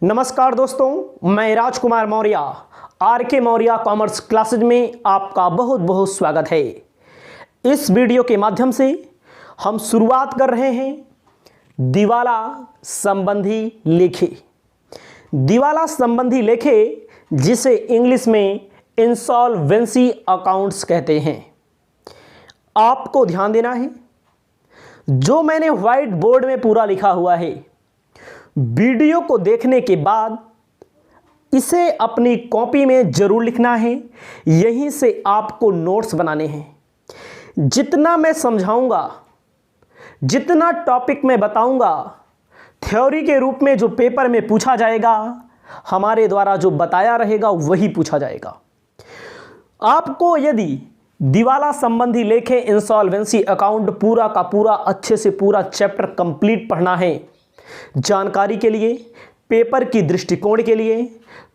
नमस्कार दोस्तों, मैं राजकुमार मौर्य आर के मौर्य कॉमर्स क्लासेज में आपका बहुत बहुत स्वागत है। इस वीडियो के माध्यम से हम शुरुआत कर रहे हैं दिवाला संबंधी लेखे। दिवाला संबंधी लेखे जिसे इंग्लिश में इंसॉल्वेंसी अकाउंट्स कहते हैं। आपको ध्यान देना है, जो मैंने व्हाइट बोर्ड में पूरा लिखा हुआ है, वीडियो को देखने के बाद इसे अपनी कॉपी में जरूर लिखना है। यहीं से आपको नोट्स बनाने हैं। जितना मैं समझाऊंगा, जितना टॉपिक मैं बताऊंगा, थ्योरी के रूप में जो पेपर में पूछा जाएगा, हमारे द्वारा जो बताया रहेगा वही पूछा जाएगा। आपको यदि दिवाला संबंधी लेखे, इंसॉल्वेंसी अकाउंट पूरा का पूरा अच्छे से पूरा चैप्टर कंप्लीट पढ़ना है, जानकारी के लिए, पेपर की दृष्टिकोण के लिए,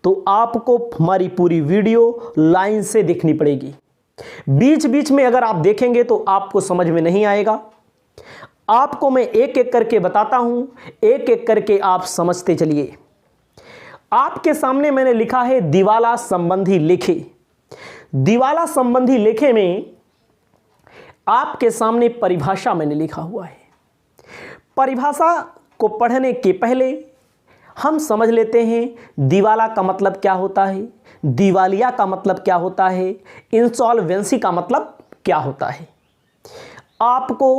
तो आपको हमारी पूरी वीडियो लाइन से देखनी पड़ेगी। बीच बीच में अगर आप देखेंगे तो आपको समझ में नहीं आएगा। आपको मैं एक एक करके बताता हूं, एक एक करके आप समझते चलिए। आपके सामने मैंने लिखा है दिवाला संबंधी लेखे। दिवाला संबंधी लेखे में आपके सामने परिभाषा मैंने लिखा हुआ है। परिभाषा को पढ़ने के पहले हम समझ लेते हैं दिवाला का मतलब क्या होता है, दिवालिया का मतलब क्या होता है, इंसॉल्वेंसी का मतलब क्या होता है। आपको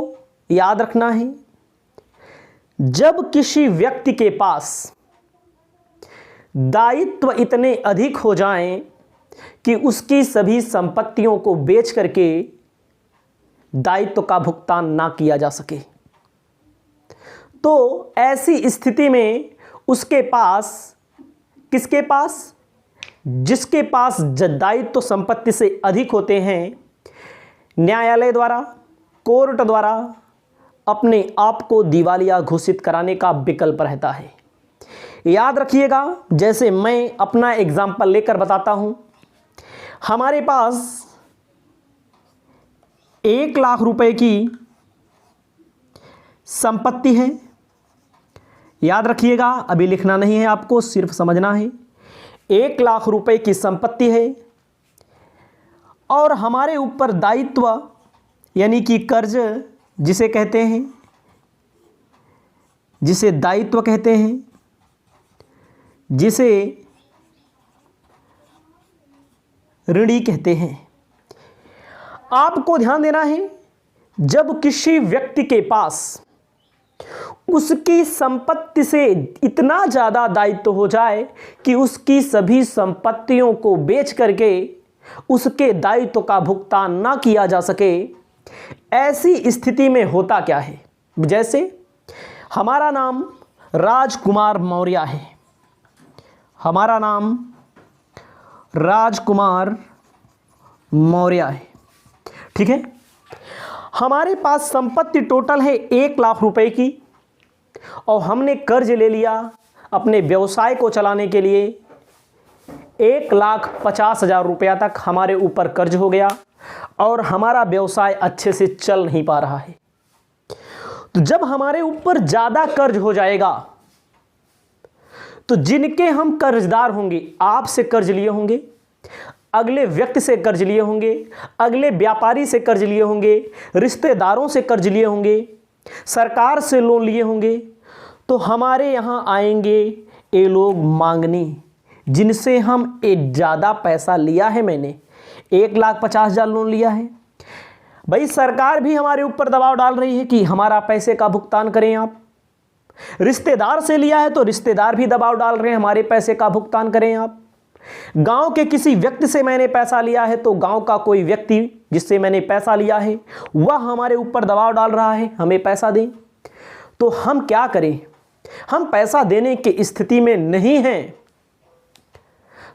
याद रखना है, जब किसी व्यक्ति के पास दायित्व इतने अधिक हो जाएं कि उसकी सभी संपत्तियों को बेच करके दायित्व का भुगतान ना किया जा सके, तो ऐसी स्थिति में उसके पास, किसके पास, जिसके पास दायित्व संपत्ति से अधिक होते हैं, न्यायालय द्वारा, कोर्ट द्वारा अपने आप को दिवालिया घोषित कराने का विकल्प रहता है। याद रखिएगा, जैसे मैं अपना एग्जाम्पल लेकर बताता हूं। हमारे पास 1 लाख रुपए की संपत्ति है। याद रखिएगा, अभी लिखना नहीं है, आपको सिर्फ समझना है। 1 लाख रुपए की संपत्ति है और हमारे ऊपर दायित्व यानी कि कर्ज जिसे कहते हैं, जिसे दायित्व कहते हैं, जिसे ऋणी कहते हैं। आपको ध्यान देना है, जब किसी व्यक्ति के पास उसकी संपत्ति से इतना ज़्यादा दायित्व हो जाए कि उसकी सभी संपत्तियों को बेच करके उसके दायित्व का भुगतान ना किया जा सके, ऐसी स्थिति में होता क्या है। जैसे हमारा नाम राजकुमार मौर्य है, हमारा नाम राजकुमार मौर्य है, ठीक है। हमारे पास संपत्ति टोटल है 1 लाख रुपए की और हमने कर्ज ले लिया अपने व्यवसाय को चलाने के लिए। 1,50,000 रुपया तक हमारे ऊपर कर्ज हो गया और हमारा व्यवसाय अच्छे से चल नहीं पा रहा है। तो जब हमारे ऊपर ज़्यादा कर्ज हो जाएगा तो जिनके हम कर्जदार होंगे, आपसे कर्ज लिए होंगे, अगले व्यक्ति से कर्ज लिए होंगे, अगले व्यापारी से कर्ज लिए होंगे, रिश्तेदारों से कर्ज लिए होंगे, सरकार से लोन लिए होंगे, तो हमारे यहाँ आएंगे ये लोग मांगने, जिनसे हम एक ज़्यादा पैसा लिया है। मैंने 1,50,000 लोन लिया है भाई, सरकार भी हमारे ऊपर दबाव डाल रही है कि हमारा पैसे का भुगतान करें आप। रिश्तेदार से लिया है तो रिश्तेदार भी दबाव डाल रहे हैं, हमारे पैसे का भुगतान करें आप। गांव के किसी व्यक्ति से मैंने पैसा लिया है तो गांव का कोई व्यक्ति जिससे मैंने पैसा लिया है वह हमारे ऊपर दबाव डाल रहा है, हमें पैसा दें। तो हम क्या करें, हम पैसा देने की स्थिति में नहीं हैं।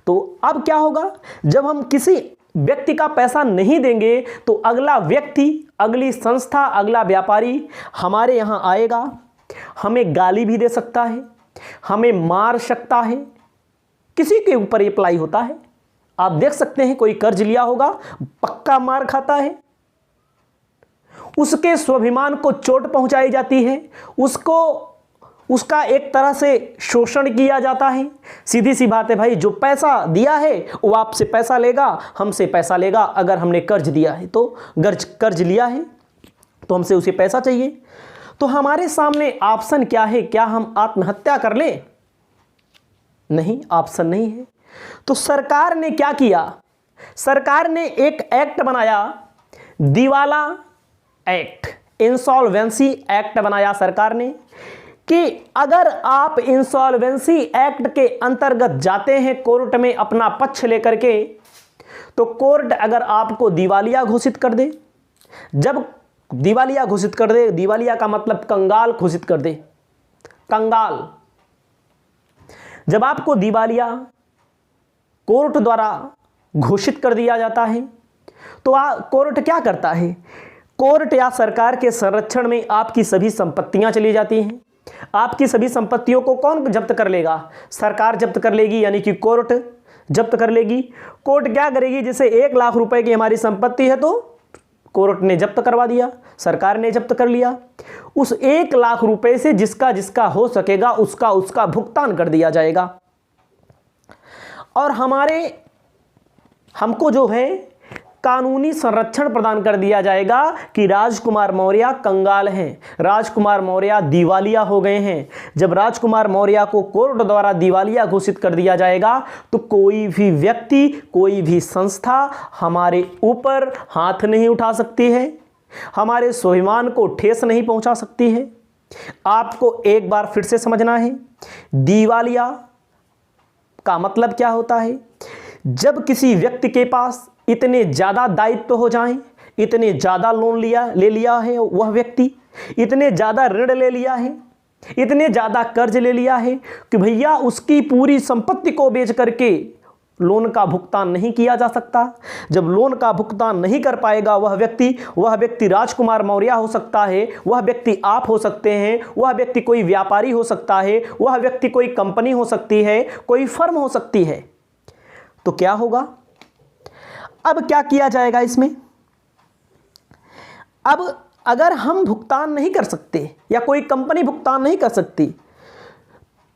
तो अब क्या होगा, जब हम किसी व्यक्ति का पैसा नहीं देंगे तो अगला व्यक्ति, अगली संस्था, अगला व्यापारी हमारे यहाँ आएगा, हमें गाली भी दे सकता है, हमें मार सकता है। किसी के ऊपर ये अप्लाई होता है। आप देख सकते हैं, कोई कर्ज लिया होगा, पक्का मार खाता है, उसके स्वाभिमान को चोट पहुंचाई जाती है, उसको उसका एक तरह से शोषण किया जाता है। सीधी सी बात है भाई, जो पैसा दिया है वो आपसे पैसा लेगा, हमसे पैसा लेगा। अगर हमने कर्ज दिया है तो कर्ज लिया है तो हमसे उसे पैसा चाहिए। तो हमारे सामने ऑप्शन क्या है? क्या हम आत्महत्या कर लें? नहीं, ऑप्शन नहीं है। तो सरकार ने क्या किया? सरकार ने एक एक्ट बनाया, दिवाला एक्ट, इंसॉल्वेंसी एक्ट बनाया सरकार ने, कि अगर आप इंसॉल्वेंसी एक्ट के अंतर्गत जाते हैं कोर्ट में अपना पक्ष लेकर के, तो कोर्ट अगर आपको दिवालिया घोषित कर दे, जब दिवालिया घोषित कर दे, दिवालिया का मतलब कंगाल घोषित कर दे, कंगाल, जब आपको दिवालिया कोर्ट द्वारा घोषित कर दिया जाता है तो कोर्ट क्या करता है? कोर्ट या सरकार के संरक्षण में आपकी सभी संपत्तियां चली जाती हैं। आपकी सभी संपत्तियों को कौन जब्त कर लेगा? सरकार जब्त कर लेगी, यानी कि कोर्ट जब्त कर लेगी। कोर्ट क्या करेगी? जैसे 1 लाख रुपए की हमारी संपत्ति है तो कोर्ट ने जब्त करवा दिया, सरकार ने जब्त कर लिया। उस 1 लाख रुपए से जिसका जिसका हो सकेगा उसका उसका भुगतान कर दिया जाएगा। और हमको जो है कानूनी संरक्षण प्रदान कर दिया जाएगा कि राजकुमार मौर्य कंगाल हैं, राजकुमार मौर्य दिवालिया हो गए हैं। जब राजकुमार मौर्य को कोर्ट द्वारा दिवालिया घोषित कर दिया जाएगा तो कोई भी व्यक्ति, कोई भी संस्था हमारे ऊपर हाथ नहीं उठा सकती है, हमारे स्वाभिमान को ठेस नहीं पहुंचा सकती है। आपको एक बार फिर से समझना है, दिवालिया का मतलब क्या होता है? जब किसी व्यक्ति के पास इतने ज़्यादा दायित्व हो जाएं, इतने ज़्यादा लोन ले लिया है वह व्यक्ति, इतने ज़्यादा ऋण ले लिया है, इतने ज़्यादा कर्ज ले लिया है कि भैया उसकी पूरी संपत्ति को बेच करके लोन का भुगतान नहीं किया जा सकता। जब लोन का भुगतान नहीं कर पाएगा वह व्यक्ति राजकुमार मौर्य हो सकता है, वह व्यक्ति आप हो सकते हैं, वह व्यक्ति कोई व्यापारी हो सकता है, वह व्यक्ति कोई कंपनी हो सकती है, कोई फर्म हो सकती है। तो क्या होगा? अब क्या किया जाएगा इसमें? अब अगर हम भुगतान नहीं कर सकते या कोई कंपनी भुगतान नहीं कर सकती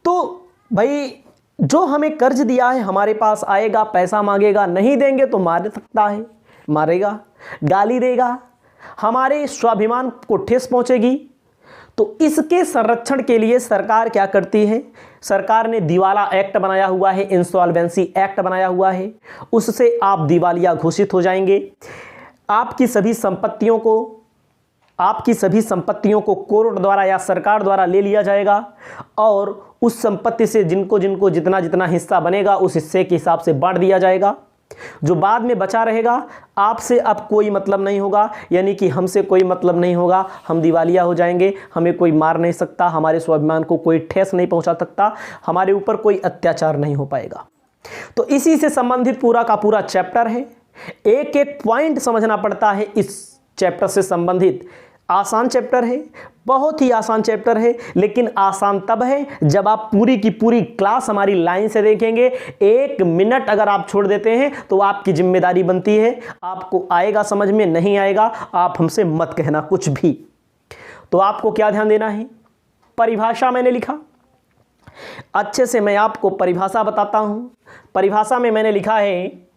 तो भाई जो हमें कर्ज दिया है हमारे पास आएगा, पैसा मांगेगा, नहीं देंगे तो मार सकता है, मारेगा, गाली देगा, हमारे स्वाभिमान को ठेस पहुंचेगी। तो इसके संरक्षण के लिए सरकार क्या करती है? सरकार ने दिवाला एक्ट बनाया हुआ है, इंसॉल्वेंसी एक्ट बनाया हुआ है, उससे आप दिवालिया घोषित हो जाएंगे। आपकी सभी संपत्तियों को कोर्ट द्वारा या सरकार द्वारा ले लिया जाएगा और उस संपत्ति से जिनको जिनको जितना जितना हिस्सा बनेगा उस हिस्से के हिसाब से बांट दिया जाएगा। जो बाद में बचा रहेगा आपसे अब कोई मतलब नहीं होगा, यानी कि हमसे कोई मतलब नहीं होगा, हम दिवालिया हो जाएंगे, हमें कोई मार नहीं सकता, हमारे स्वाभिमान को कोई ठेस नहीं पहुंचा सकता, हमारे ऊपर कोई अत्याचार नहीं हो पाएगा। तो इसी से संबंधित पूरा का पूरा चैप्टर है। एक एक पॉइंट समझना पड़ता है इस चैप्टर से संबंधित। आसान चैप्टर है, बहुत ही आसान चैप्टर है, लेकिन आसान तब है जब आप पूरी की पूरी क्लास हमारी लाइन से देखेंगे। 1 मिनट अगर आप छोड़ देते हैं तो आपकी जिम्मेदारी बनती है, आपको आएगा समझ में, नहीं आएगा आप हमसे मत कहना कुछ भी। तो आपको क्या ध्यान देना है? परिभाषा मैंने लिखा, अच्छे से मैं आपको परिभाषा बताता हूं। परिभाषा में मैंने लिखा है,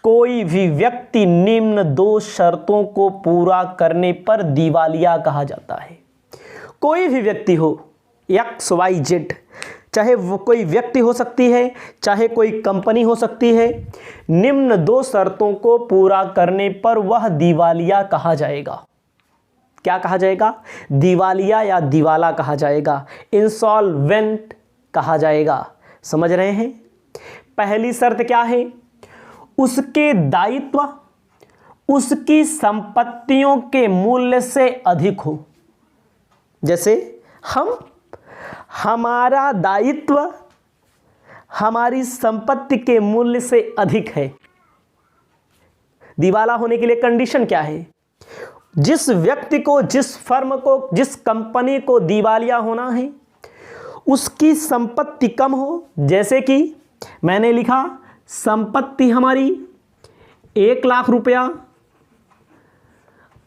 कोई भी व्यक्ति निम्न 2 शर्तों को पूरा करने पर दिवालिया कहा जाता है। कोई भी व्यक्ति हो, XYZ, चाहे वो कोई व्यक्ति हो सकती है, चाहे कोई कंपनी हो सकती है, निम्न 2 शर्तों को पूरा करने पर वह दिवालिया कहा जाएगा। क्या कहा जाएगा? दिवालिया या दिवाला कहा जाएगा, इंसॉल्वेंट कहा जाएगा। समझ रहे हैं? पहली शर्त क्या है? उसके दायित्व उसकी संपत्तियों के मूल्य से अधिक हो। जैसे हमारा दायित्व हमारी संपत्ति के मूल्य से अधिक है। दिवाला होने के लिए कंडीशन क्या है? जिस व्यक्ति को, जिस फर्म को, जिस कंपनी को दिवालिया होना है उसकी संपत्ति कम हो। जैसे कि मैंने लिखा, संपत्ति हमारी 1 लाख रुपया,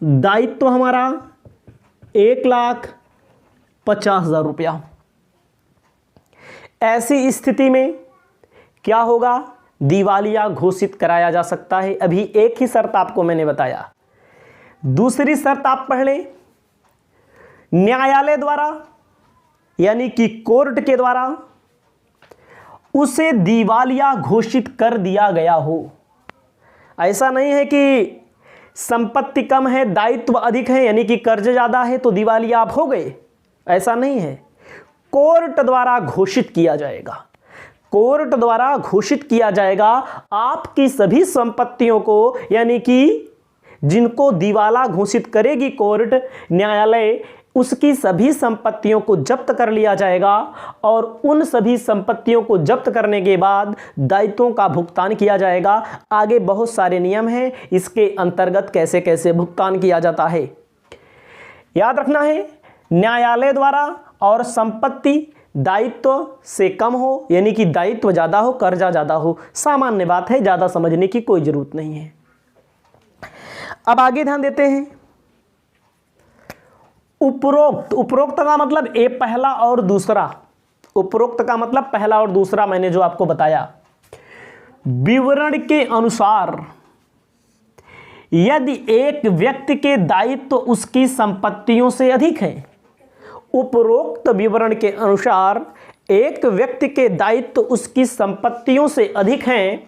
दायित्व हमारा 1,50,000 50,000 रुपया। ऐसी स्थिति में क्या होगा, दिवालिया घोषित कराया जा सकता है। अभी एक ही शर्त आपको मैंने बताया, दूसरी शर्त आप पढ़ लें, न्यायालय द्वारा यानी कि कोर्ट के द्वारा उसे दिवालिया घोषित कर दिया गया हो। ऐसा नहीं है कि संपत्ति कम है, दायित्व अधिक है, यानी कि कर्ज ज्यादा है तो दिवालिया आप हो गए, ऐसा नहीं है। कोर्ट द्वारा घोषित किया जाएगा, कोर्ट द्वारा घोषित किया जाएगा आपकी सभी संपत्तियों को, यानी कि जिनको दिवाला घोषित करेगी कोर्ट, न्यायालय, उसकी सभी संपत्तियों को जब्त कर लिया जाएगा और उन सभी संपत्तियों को जब्त करने के बाद दायित्वों का भुगतान किया जाएगा। आगे बहुत सारे नियम हैं, इसके अंतर्गत कैसे कैसे भुगतान किया जाता है याद रखना है। न्यायालय द्वारा और संपत्ति दायित्व से कम हो, यानी कि दायित्व ज्यादा हो, कर्जा ज्यादा हो, सामान्य बात है, ज्यादा समझने की कोई जरूरत नहीं है। अब आगे ध्यान देते हैं, उपरोक्त। उपरोक्त का मतलब ए पहला और दूसरा, उपरोक्त का मतलब पहला और दूसरा मैंने जो आपको बताया। विवरण के अनुसार यदि एक व्यक्ति के दायित्व उसकी संपत्तियों से अधिक है, उपरोक्त विवरण के अनुसार एक व्यक्ति के दायित्व उसकी संपत्तियों से अधिक हैं,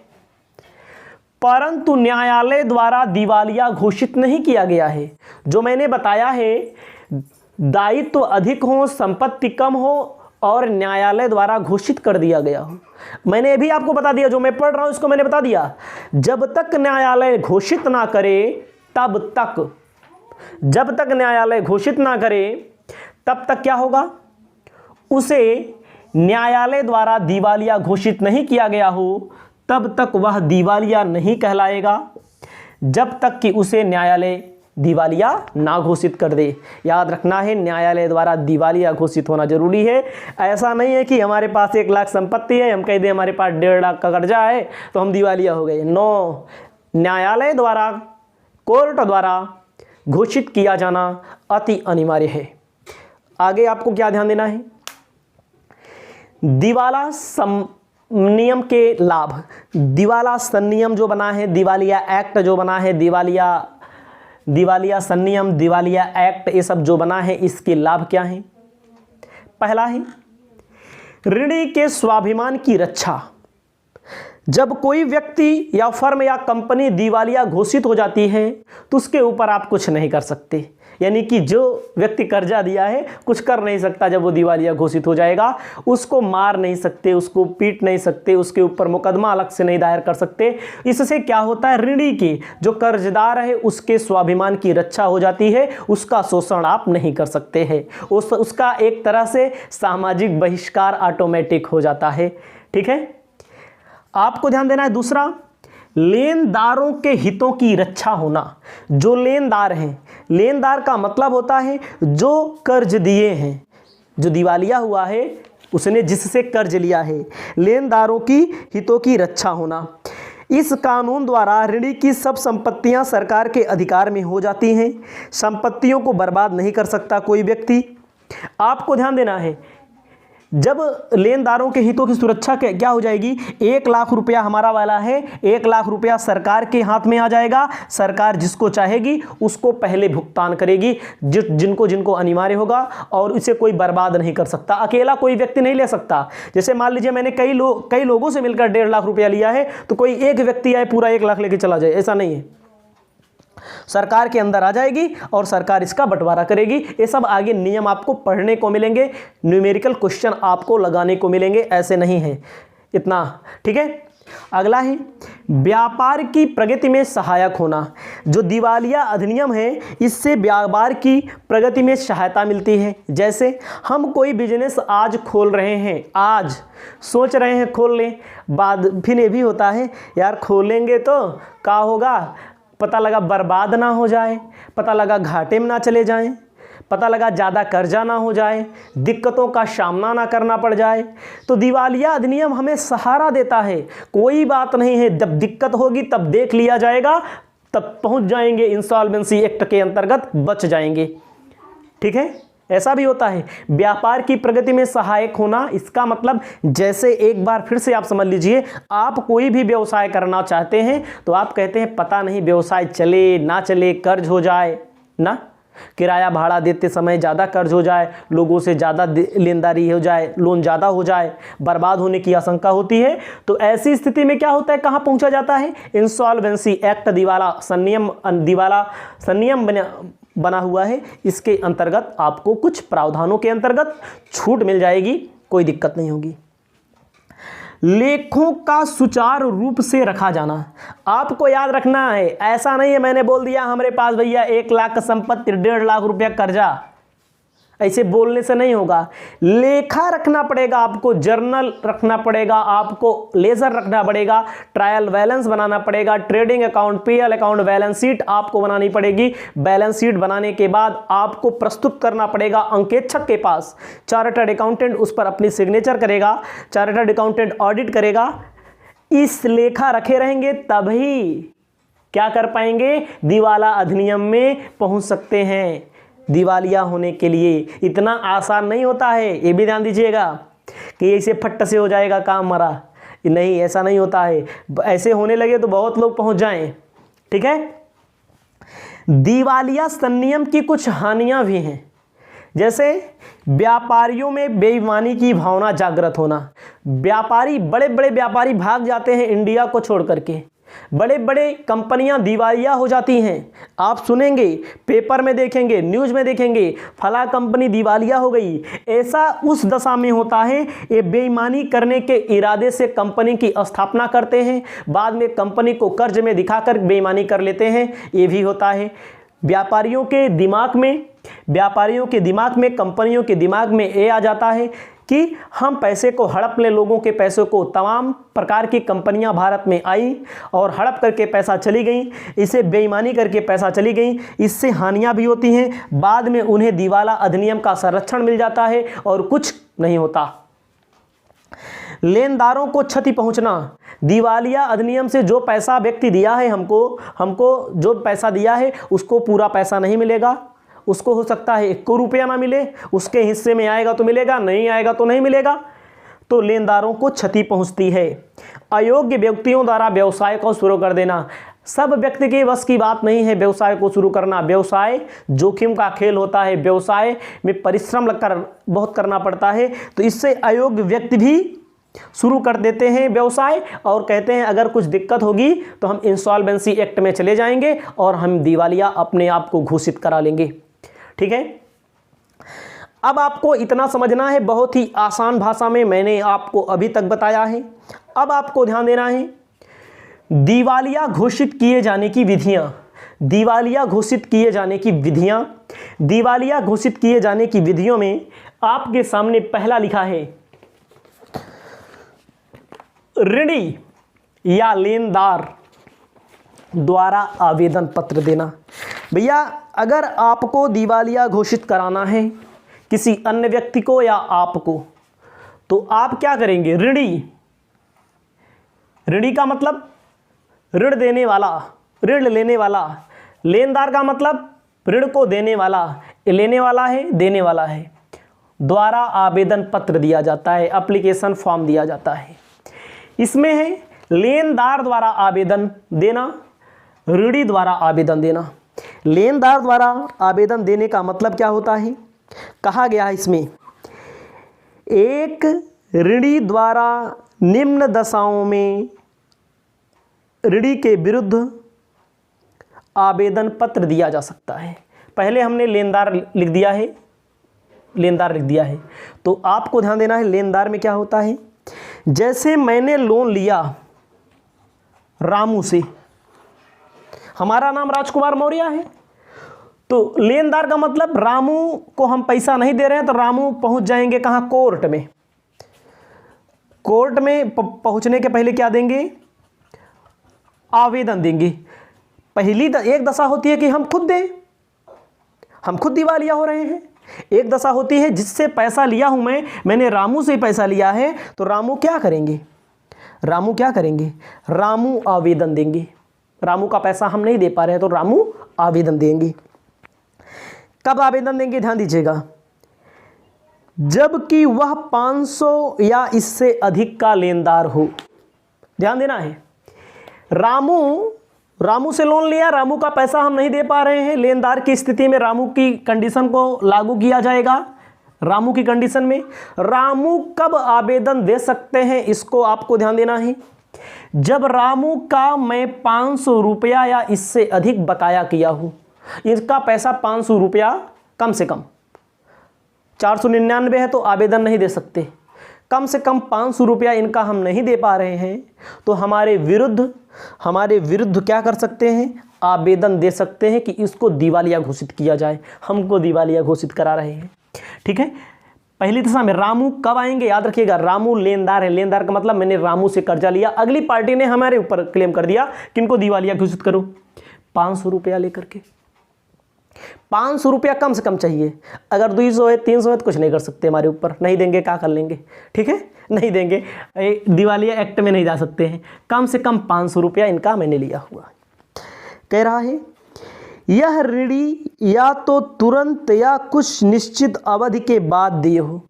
परंतु न्यायालय द्वारा दिवालिया घोषित नहीं किया गया है। जो मैंने बताया है, दायित्व अधिक हो, संपत्ति कम हो और न्यायालय द्वारा घोषित कर दिया गया हो। मैंने भी आपको बता दिया, जो मैं पढ़ रहा हूं इसको मैंने बता दिया, जब तक न्यायालय घोषित ना करे तब तक, जब तक न्यायालय घोषित ना करे तब तक क्या होगा, उसे न्यायालय द्वारा दिवालिया घोषित नहीं किया गया हो तब तक वह दिवालिया नहीं कहलाएगा, जब तक कि उसे न्यायालय दिवालिया ना घोषित कर दे। याद रखना है, न्यायालय द्वारा दिवालिया घोषित होना जरूरी है। ऐसा नहीं है कि हमारे पास 1 लाख संपत्ति है, हम कह दें हमारे पास 1.5 लाख का कर्जा है तो हम दिवालिया हो गए। नो, न्यायालय द्वारा, कोर्ट द्वारा घोषित किया जाना अति अनिवार्य है। आगे आपको क्या ध्यान देना है, दिवाला नियम के लाभ। दिवाला संनियम जो बना है, दिवालिया एक्ट जो बना है, दिवालिया संनियम, दिवालिया एक्ट, ये सब जो बना है, इसके लाभ क्या हैं। पहला है ऋणी के स्वाभिमान की रक्षा। जब कोई व्यक्ति या फर्म या कंपनी दिवालिया घोषित हो जाती है तो उसके ऊपर आप कुछ नहीं कर सकते, यानी कि जो व्यक्ति कर्जा दिया है कुछ कर नहीं सकता। जब वो दिवालिया घोषित हो जाएगा, उसको मार नहीं सकते, उसको पीट नहीं सकते, उसके ऊपर मुकदमा अलग से नहीं दायर कर सकते। इससे क्या होता है, ऋणी के, जो कर्जदार है, उसके स्वाभिमान की रक्षा हो जाती है, उसका शोषण आप नहीं कर सकते हैं, उसका एक तरह से सामाजिक बहिष्कार ऑटोमेटिक हो जाता है। ठीक है, आपको ध्यान देना है। दूसरा, लेनदारों के हितों की रक्षा होना। जो लेनदार हैं, लेनदार का मतलब होता है जो कर्ज दिए हैं, जो दिवालिया हुआ है उसने जिससे कर्ज लिया है, लेनदारों की हितों की रक्षा होना। इस कानून द्वारा ऋणी की सब संपत्तियां सरकार के अधिकार में हो जाती हैं, संपत्तियों को बर्बाद नहीं कर सकता कोई व्यक्ति। आपको ध्यान देना है, जब लेनदारों के हितों की सुरक्षा क्या हो जाएगी, 1 लाख रुपया हमारा वाला है, 1 लाख रुपया सरकार के हाथ में आ जाएगा। सरकार जिसको चाहेगी उसको पहले भुगतान करेगी, जिनको जिनको अनिवार्य होगा, और इसे कोई बर्बाद नहीं कर सकता। अकेला कोई व्यक्ति नहीं ले सकता। जैसे मान लीजिए मैंने कई लोगों से मिलकर 1.5 लाख रुपया लिया है, तो कोई एक व्यक्ति आए पूरा 1 लाख लेके चला जाए, ऐसा नहीं है। सरकार के अंदर आ जाएगी और सरकार इसका बंटवारा करेगी। ये सब आगे नियम आपको पढ़ने को मिलेंगे, न्यूमेरिकल क्वेश्चन आपको लगाने को मिलेंगे, ऐसे नहीं है इतना। ठीक है, अगला है व्यापार की प्रगति में सहायक होना। जो दिवालिया अधिनियम है, इससे व्यापार की प्रगति में सहायता मिलती है। जैसे हम कोई बिजनेस आज खोल रहे हैं, आज सोच रहे हैं खोल लें, बाद फिर ये भी होता है यार खोलेंगे तो क्या होगा, पता लगा बर्बाद ना हो जाए, पता लगा घाटे में ना चले जाएं, पता लगा ज़्यादा कर्जा ना हो जाए, दिक्कतों का सामना ना करना पड़ जाए। तो दिवालिया अधिनियम हमें सहारा देता है। कोई बात नहीं है, जब दिक्कत होगी तब देख लिया जाएगा, तब पहुंच जाएंगे, इंसॉल्वेंसी एक्ट के अंतर्गत बच जाएंगे। ठीक है, ऐसा भी होता है। व्यापार की प्रगति में सहायक होना, इसका मतलब जैसे एक बार फिर से आप समझ लीजिए, आप कोई भी व्यवसाय करना चाहते हैं तो आप कहते हैं पता नहीं व्यवसाय चले ना चले, कर्ज हो जाए ना, किराया भाड़ा देते समय ज़्यादा कर्ज हो जाए, लोगों से ज़्यादा लेनदारी हो जाए, लोन ज़्यादा हो जाए, बर्बाद होने की आशंका होती है। तो ऐसी स्थिति में क्या होता है, कहाँ पहुँचा जाता है, इंसॉल्वेंसी एक्ट, दिवाला संनियम बना हुआ है, इसके अंतर्गत आपको कुछ प्रावधानों के अंतर्गत छूट मिल जाएगी, कोई दिक्कत नहीं होगी। लेखों का सुचारू रूप से रखा जाना, आपको याद रखना है, ऐसा नहीं है मैंने बोल दिया हमारे पास भैया 1 लाख का संपत्ति, 1.5 लाख रुपया कर्जा, ऐसे बोलने से नहीं होगा। लेखा रखना पड़ेगा आपको, जर्नल रखना पड़ेगा आपको, लेजर रखना पड़ेगा, ट्रायल बैलेंस बनाना पड़ेगा, trading account, PL account, balance sheet आपको बनानी पड़ेगी। बैलेंस शीट बनाने के बाद आपको प्रस्तुत करना पड़ेगा अंकेक्षक के पास, चार्टर्ड अकाउंटेंट उस पर अपनी सिग्नेचर करेगा, चार्टर्ड अकाउंटेंट ऑडिट करेगा। इस लेखा रखे रहेंगे तभी क्या कर पाएंगे, दिवाला अधिनियम में पहुंच सकते हैं। दिवालिया होने के लिए इतना आसान नहीं होता है, ये भी ध्यान दीजिएगा कि ऐसे फट से हो जाएगा काम मरा, नहीं, ऐसा नहीं होता है। ऐसे होने लगे तो बहुत लोग पहुंच जाएं, ठीक है। दिवालिया संनियम की कुछ हानियां भी हैं, जैसे व्यापारियों में बेईमानी की भावना जागृत होना। व्यापारी, बड़े बड़े व्यापारी भाग जाते हैं इंडिया को छोड़ करके, बड़े बड़े कंपनियां दिवालिया हो जाती हैं। आप सुनेंगे, पेपर में देखेंगे, न्यूज़ में देखेंगे, फला कंपनी दिवालिया हो गई। ऐसा उस दशा में होता है, ये बेईमानी करने के इरादे से कंपनी की स्थापना करते हैं, बाद में कंपनी को कर्ज में दिखाकर बेईमानी कर लेते हैं, ये भी होता है। व्यापारियों के दिमाग में, कंपनियों के दिमाग में ये आ जाता है कि हम पैसे को हड़प लें, लोगों के पैसों को। तमाम प्रकार की कंपनियां भारत में आई और हड़प करके पैसा चली गई, इसे बेईमानी करके पैसा चली गई, इससे हानियां भी होती हैं। बाद में उन्हें दिवाला अधिनियम का संरक्षण मिल जाता है और कुछ नहीं होता। लेनदारों को क्षति पहुंचना, दिवालिया अधिनियम से जो पैसा व्यक्ति दिया है, हमको जो पैसा दिया है उसको पूरा पैसा नहीं मिलेगा, उसको हो सकता है 1 रुपया ना मिले, उसके हिस्से में आएगा तो मिलेगा, नहीं आएगा तो नहीं मिलेगा, तो लेनदारों को क्षति पहुंचती है। अयोग्य व्यक्तियों द्वारा व्यवसाय को शुरू कर देना, सब व्यक्ति के बस की बात नहीं है व्यवसाय को शुरू करना। व्यवसाय जोखिम का खेल होता है, व्यवसाय में परिश्रम बहुत करना पड़ता है, तो इससे अयोग्य व्यक्ति भी शुरू कर देते हैं व्यवसाय और कहते हैं अगर कुछ दिक्कत होगी तो हम इंसॉल्वेंसी एक्ट में चले जाएंगे और हम दिवालिया अपने आप को घोषित करा लेंगे, ठीक है। अब आपको इतना समझना है, बहुत ही आसान भाषा में मैंने आपको अभी तक बताया है। अब आपको ध्यान देना है दिवालिया घोषित किए जाने की विधियां। दिवालिया घोषित किए जाने की विधियों में आपके सामने पहला लिखा है ऋणी या लेनदार द्वारा आवेदन पत्र देना। भैया अगर आपको दिवालिया घोषित कराना है किसी अन्य व्यक्ति को या आपको, तो आप क्या करेंगे, ऋणी का मतलब ऋण देने वाला, ऋण लेने वाला। लेनदार का मतलब ऋण को देने वाला, लेने वाला है, देने वाला है। द्वारा आवेदन पत्र दिया जाता है, एप्लीकेशन फॉर्म दिया जाता है। इसमें है लेनदार द्वारा आवेदन देना, ऋणी द्वारा आवेदन देना। लेनदार द्वारा आवेदन देने का मतलब क्या होता है, कहा गया है इसमें, एक ऋणी द्वारा निम्न दशाओं में ऋणी के विरुद्ध आवेदन पत्र दिया जा सकता है। पहले हमने लेनदार लिख दिया है, तो आपको ध्यान देना है लेनदार में क्या होता है। जैसे मैंने लोन लिया रामू से, हमारा नाम राजकुमार मौर्य है, तो लेनदार का मतलब रामू को हम पैसा नहीं दे रहे हैं, तो रामू पहुंच जाएंगे कहां, कोर्ट में। कोर्ट में पहुंचने के पहले क्या देंगे, आवेदन देंगे। पहली एक दशा होती है कि हम खुद दें, हम खुद दिवालिया हो रहे हैं। एक दशा होती है जिससे पैसा लिया हूं मैंने रामू से पैसा लिया है, तो रामू क्या करेंगे, रामू आवेदन देंगे। रामू का पैसा हम नहीं दे पा रहे हैं तो रामू आवेदन देंगे। कब आवेदन देंगे, ध्यान दीजिएगा, जबकि वह 500 या इससे अधिक का लेनदार हो। ध्यान देना है, रामू से लोन लिया, रामू का पैसा हम नहीं दे पा रहे हैं। लेनदार की स्थिति में रामू की कंडीशन को लागू किया जाएगा। रामू की कंडीशन में रामू कब आवेदन दे सकते हैं, इसको आपको ध्यान देना है। जब रामू का मैं 500 रुपया या इससे अधिक बकाया किया हूं, इसका पैसा 500 रुपया कम से कम, 499 है तो आवेदन नहीं दे सकते, कम से कम 500 रुपया इनका हम नहीं दे पा रहे हैं, तो हमारे विरुद्ध क्या कर सकते हैं, आवेदन दे सकते हैं कि इसको दिवालिया घोषित किया जाए। हमको दिवालिया घोषित करा रहे हैं, ठीक है। पहली दशा में रामू कब आएंगे, याद रखिएगा, रामू लेनदार है। लेनदार का मतलब मैंने रामू से कर्जा लिया, अगली पार्टी ने हमारे ऊपर क्लेम कर दिया कि इनको दिवालिया घोषित करो। 500 रुपया लेकर के, 500 रुपया कम से कम चाहिए। अगर 200 है 300 है तो कुछ नहीं कर सकते, हमारे ऊपर नहीं देंगे, क्या कर लेंगे, ठीक है, नहीं देंगे, दिवालिया एक्ट में नहीं जा सकते हैं। कम से कम 500 रुपया इनका मैंने लिया हुआ। कह रहा है यह ऋणी या तो तुरंत या कुछ निश्चित अवधि के बाद दिए हो।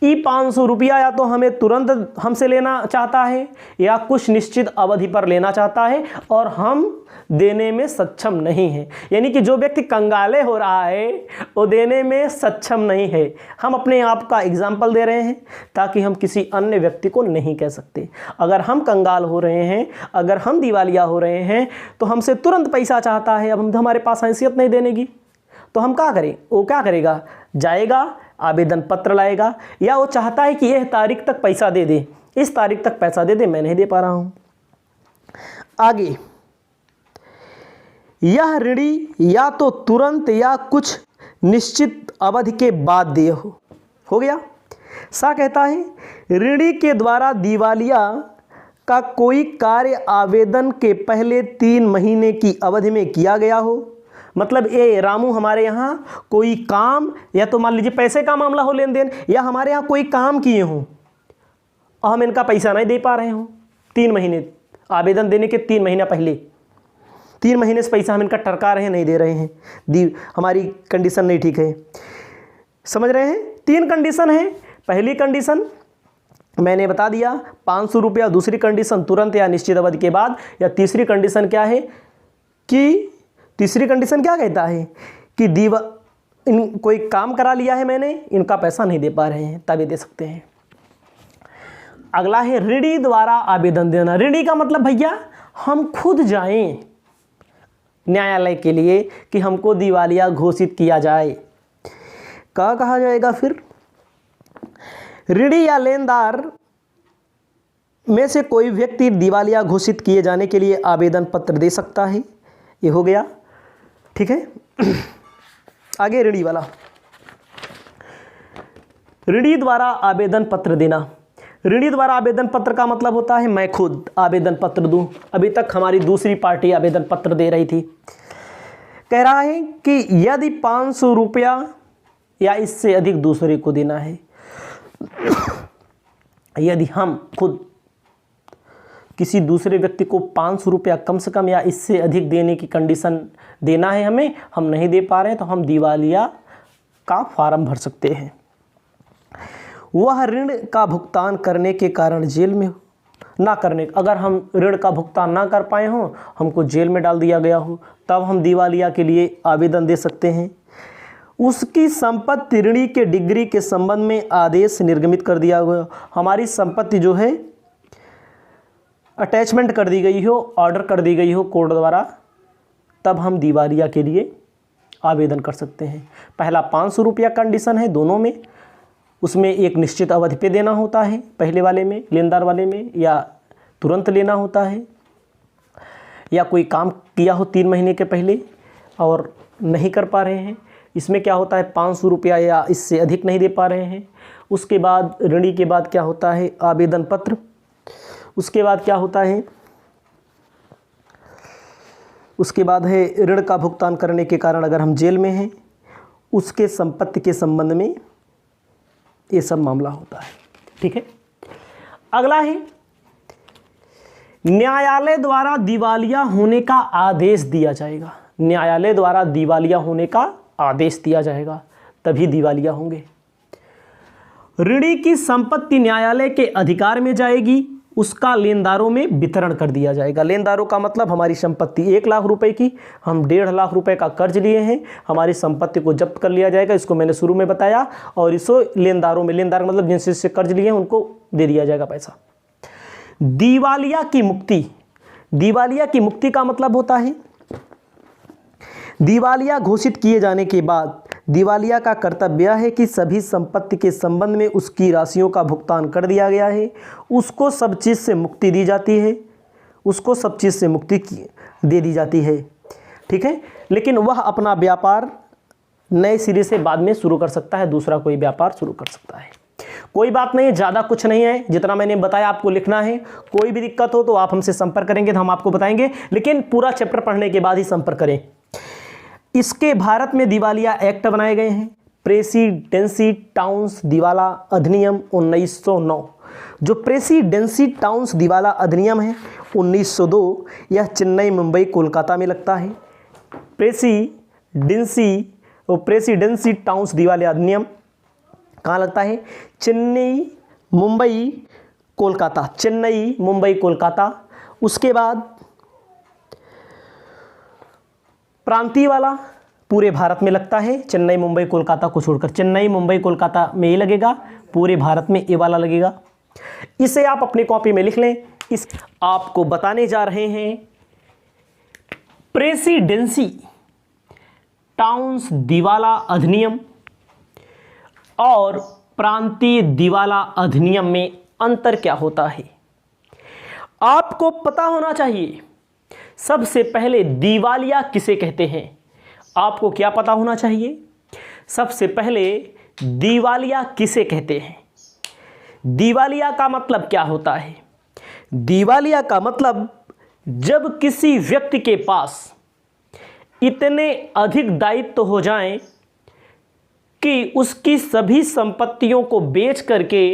ये 500 रुपया या तो हमें तुरंत हमसे लेना चाहता है या कुछ निश्चित अवधि पर लेना चाहता है, और हम देने में सक्षम नहीं है। यानी कि जो व्यक्ति कंगाले हो रहा है वो देने में सक्षम नहीं है। हम अपने आप का एग्जाम्पल दे रहे हैं ताकि हम किसी अन्य व्यक्ति को नहीं कह सकते। अगर हम कंगाल हो रहे हैं, अगर हम दिवालिया हो रहे हैं, तो हमसे तुरंत पैसा चाहता है, अब हम हमारे पास हैसियत नहीं देने की, तो हम क्या करें, वो क्या करेगा, जाएगा आवेदन पत्र लाएगा, या वो चाहता है कि यह तारीख तक पैसा दे दे, इस तारीख तक पैसा दे दे, मैं नहीं दे पा रहा हूं। आगे, यह ऋणी या तो तुरंत या कुछ निश्चित अवधि के बाद दिए हो गया। सा कहता है ऋणी के द्वारा दिवालिया का कोई कार्य आवेदन के पहले 3 महीने की अवधि में किया गया हो। मतलब ये रामू हमारे यहाँ कोई काम, या तो मान लीजिए पैसे का मामला हो, लेन देन, या हमारे यहाँ कोई काम किए हों और हम इनका पैसा नहीं दे पा रहे हों 3 महीने, आवेदन देने के 3 महीना पहले, 3 महीने से पैसा हम इनका टरका रहे हैं, नहीं दे रहे हैं, हमारी कंडीशन नहीं ठीक है। समझ रहे हैं, 3 कंडीशन है। पहली कंडीशन मैंने बता दिया 500 रुपया, दूसरी कंडीशन तुरंत या निश्चित अवधि के बाद, या तीसरी कंडीशन क्या है कि तीसरी कंडीशन क्या कहता है कि कोई काम करा लिया है मैंने, इनका पैसा नहीं दे पा रहे हैं, तभी दे सकते हैं। अगला है ऋणी द्वारा आवेदन देना। ऋणी का मतलब भैया हम खुद जाएं न्यायालय के लिए कि हमको दिवालिया घोषित किया जाए। क्या कहा जाएगा फिर, ऋणी या लेनदार में से कोई व्यक्ति दिवालिया घोषित किए जाने के लिए आवेदन पत्र दे सकता है। ये हो गया, ठीक है। आगे ऋणी वाला, ऋणी द्वारा आवेदन पत्र देना। ऋणी द्वारा आवेदन पत्र का मतलब होता है मैं खुद आवेदन पत्र दूं। अभी तक हमारी दूसरी पार्टी आवेदन पत्र दे रही थी। कह रहा है कि यदि 500 रुपया या इससे अधिक दूसरे को देना है, यदि हम खुद किसी दूसरे व्यक्ति को 500 रुपया कम से कम या इससे अधिक देने की कंडीशन देना है हमें, हम नहीं दे पा रहे हैं, तो हम दिवालिया का फॉर्म भर सकते हैं। वह ऋण का भुगतान करने के कारण जेल में ना करने, अगर हम ऋण का भुगतान ना कर पाए हों, हमको जेल में डाल दिया गया हो, तब हम दिवालिया के लिए आवेदन दे सकते हैं। उसकी संपत्ति ऋणी के डिग्री के संबंध में आदेश निर्गमित कर दिया गया, हमारी संपत्ति जो है अटैचमेंट कर दी गई हो, ऑर्डर कर दी गई हो कोर्ट द्वारा, तब हम दिवालिया के लिए आवेदन कर सकते हैं। पहला 500 रुपया कंडीशन है दोनों में, उसमें एक निश्चित अवधि पे देना होता है, पहले वाले में लेनदार वाले में, या तुरंत लेना होता है, या कोई काम किया हो 3 महीने के पहले और नहीं कर पा रहे हैं। इसमें क्या होता है 500 रुपया या इससे अधिक नहीं दे पा रहे हैं। उसके बाद ऋणी के बाद क्या होता है आवेदन पत्र। उसके बाद क्या होता है, उसके बाद है ऋण का भुगतान करने के कारण अगर हम जेल में हैं, उसके संपत्ति के संबंध में ये सब मामला होता है, ठीक है। अगला है न्यायालय द्वारा दिवालिया होने का आदेश दिया जाएगा। न्यायालय द्वारा दिवालिया होने का आदेश दिया जाएगा, तभी दिवालिया होंगे। ऋणी की संपत्ति न्यायालय के अधिकार में जाएगी, उसका लेनदारों में वितरण कर दिया जाएगा। लेनदारों का मतलब हमारी संपत्ति 1 लाख रुपए की, हम 1.5 लाख रुपए का कर्ज लिए हैं, हमारी संपत्ति को जब्त कर लिया जाएगा, इसको मैंने शुरू में बताया, और इसको लेनदारों में, लेनदार मतलब जिनसे कर्ज लिए हैं उनको दे दिया जाएगा पैसा। दिवालिया की मुक्ति, दिवालिया की मुक्ति का मतलब होता है दिवालिया घोषित किए जाने के बाद दिवालिया का कर्तव्य है कि सभी संपत्ति के संबंध में उसकी राशियों का भुगतान कर दिया गया है, उसको सब चीज़ से मुक्ति दी जाती है, उसको सब चीज़ से मुक्ति दे दी जाती है, ठीक है। लेकिन वह अपना व्यापार नए सिरे से बाद में शुरू कर सकता है, दूसरा कोई व्यापार शुरू कर सकता है। कोई बात नहीं, ज़्यादा कुछ नहीं है, जितना मैंने बताया आपको लिखना है। कोई भी दिक्कत हो तो आप हमसे संपर्क करेंगे तो हम आपको बताएंगे, लेकिन पूरा चैप्टर पढ़ने के बाद ही संपर्क करें। इसके भारत में दिवालिया एक्ट बनाए गए हैं, प्रेसिडेंसी टाउन्स दिवाला अधिनियम 1909। जो प्रेसिडेंसी टाउन्स दिवाला अधिनियम है 1902, यह चेन्नई, मुंबई, कोलकाता में लगता है। प्रेसिडेंसी टाउन्स दिवाला अधिनियम कहाँ लगता है? चेन्नई, मुंबई, कोलकाता। चेन्नई, मुंबई, कोलकाता। उसके बाद प्रांतीय वाला पूरे भारत में लगता है, चेन्नई, मुंबई, कोलकाता को छोड़कर। चेन्नई, मुंबई, कोलकाता में ये लगेगा, पूरे भारत में ये वाला लगेगा। इसे आप अपनी कॉपी में लिख लें। इस आपको बताने जा रहे हैं प्रेसिडेंसी टाउन्स दिवाला अधिनियम और प्रांतीय दिवाला अधिनियम में अंतर क्या होता है, आपको पता होना चाहिए। सबसे पहले दिवालिया किसे कहते हैं, आपको क्या पता होना चाहिए? सबसे पहले दिवालिया किसे कहते हैं? दिवालिया का मतलब क्या होता है? दिवालिया का मतलब जब किसी व्यक्ति के पास इतने अधिक दायित्व हो जाएं कि उसकी सभी संपत्तियों को बेच करके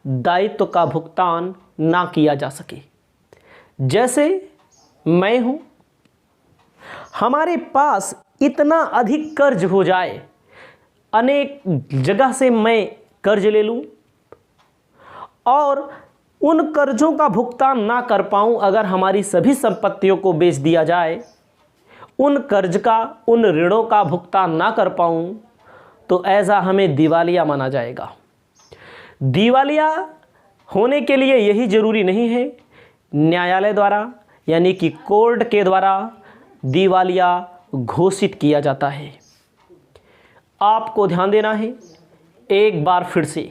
दायित्व का भुगतान ना किया जा सके। जैसे मैं हूं, हमारे पास इतना अधिक कर्ज हो जाए, अनेक जगह से मैं कर्ज ले लूं और उन कर्जों का भुगतान ना कर पाऊं, अगर हमारी सभी संपत्तियों को बेच दिया जाए, उन कर्ज का, उन ऋणों का भुगतान ना कर पाऊं, तो ऐसा हमें दिवालिया माना जाएगा। दिवालिया होने के लिए यही जरूरी नहीं है, न्यायालय द्वारा यानी कि कोर्ट के द्वारा दिवालिया घोषित किया जाता है। आपको ध्यान देना है एक बार फिर से,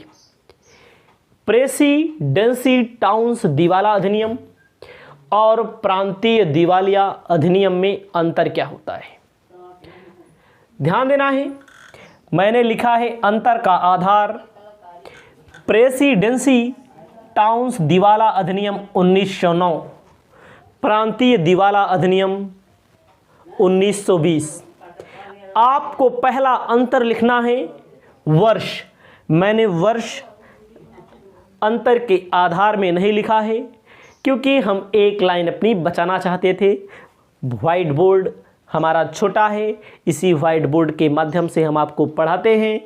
प्रेसिडेंसी टाउन्स दिवाला अधिनियम और प्रांतीय दिवालिया अधिनियम में अंतर क्या होता है, ध्यान देना है। मैंने लिखा है अंतर का आधार प्रेसिडेंसी टाउन्स दिवाला अधिनियम 1909, प्रांतीय दिवाला अधिनियम 1920। आपको पहला अंतर लिखना है वर्ष। मैंने वर्ष अंतर के आधार में नहीं लिखा है, क्योंकि हम एक लाइन अपनी बचाना चाहते थे। व्हाइट बोर्ड हमारा छोटा है, इसी व्हाइट बोर्ड के माध्यम से हम आपको पढ़ाते हैं।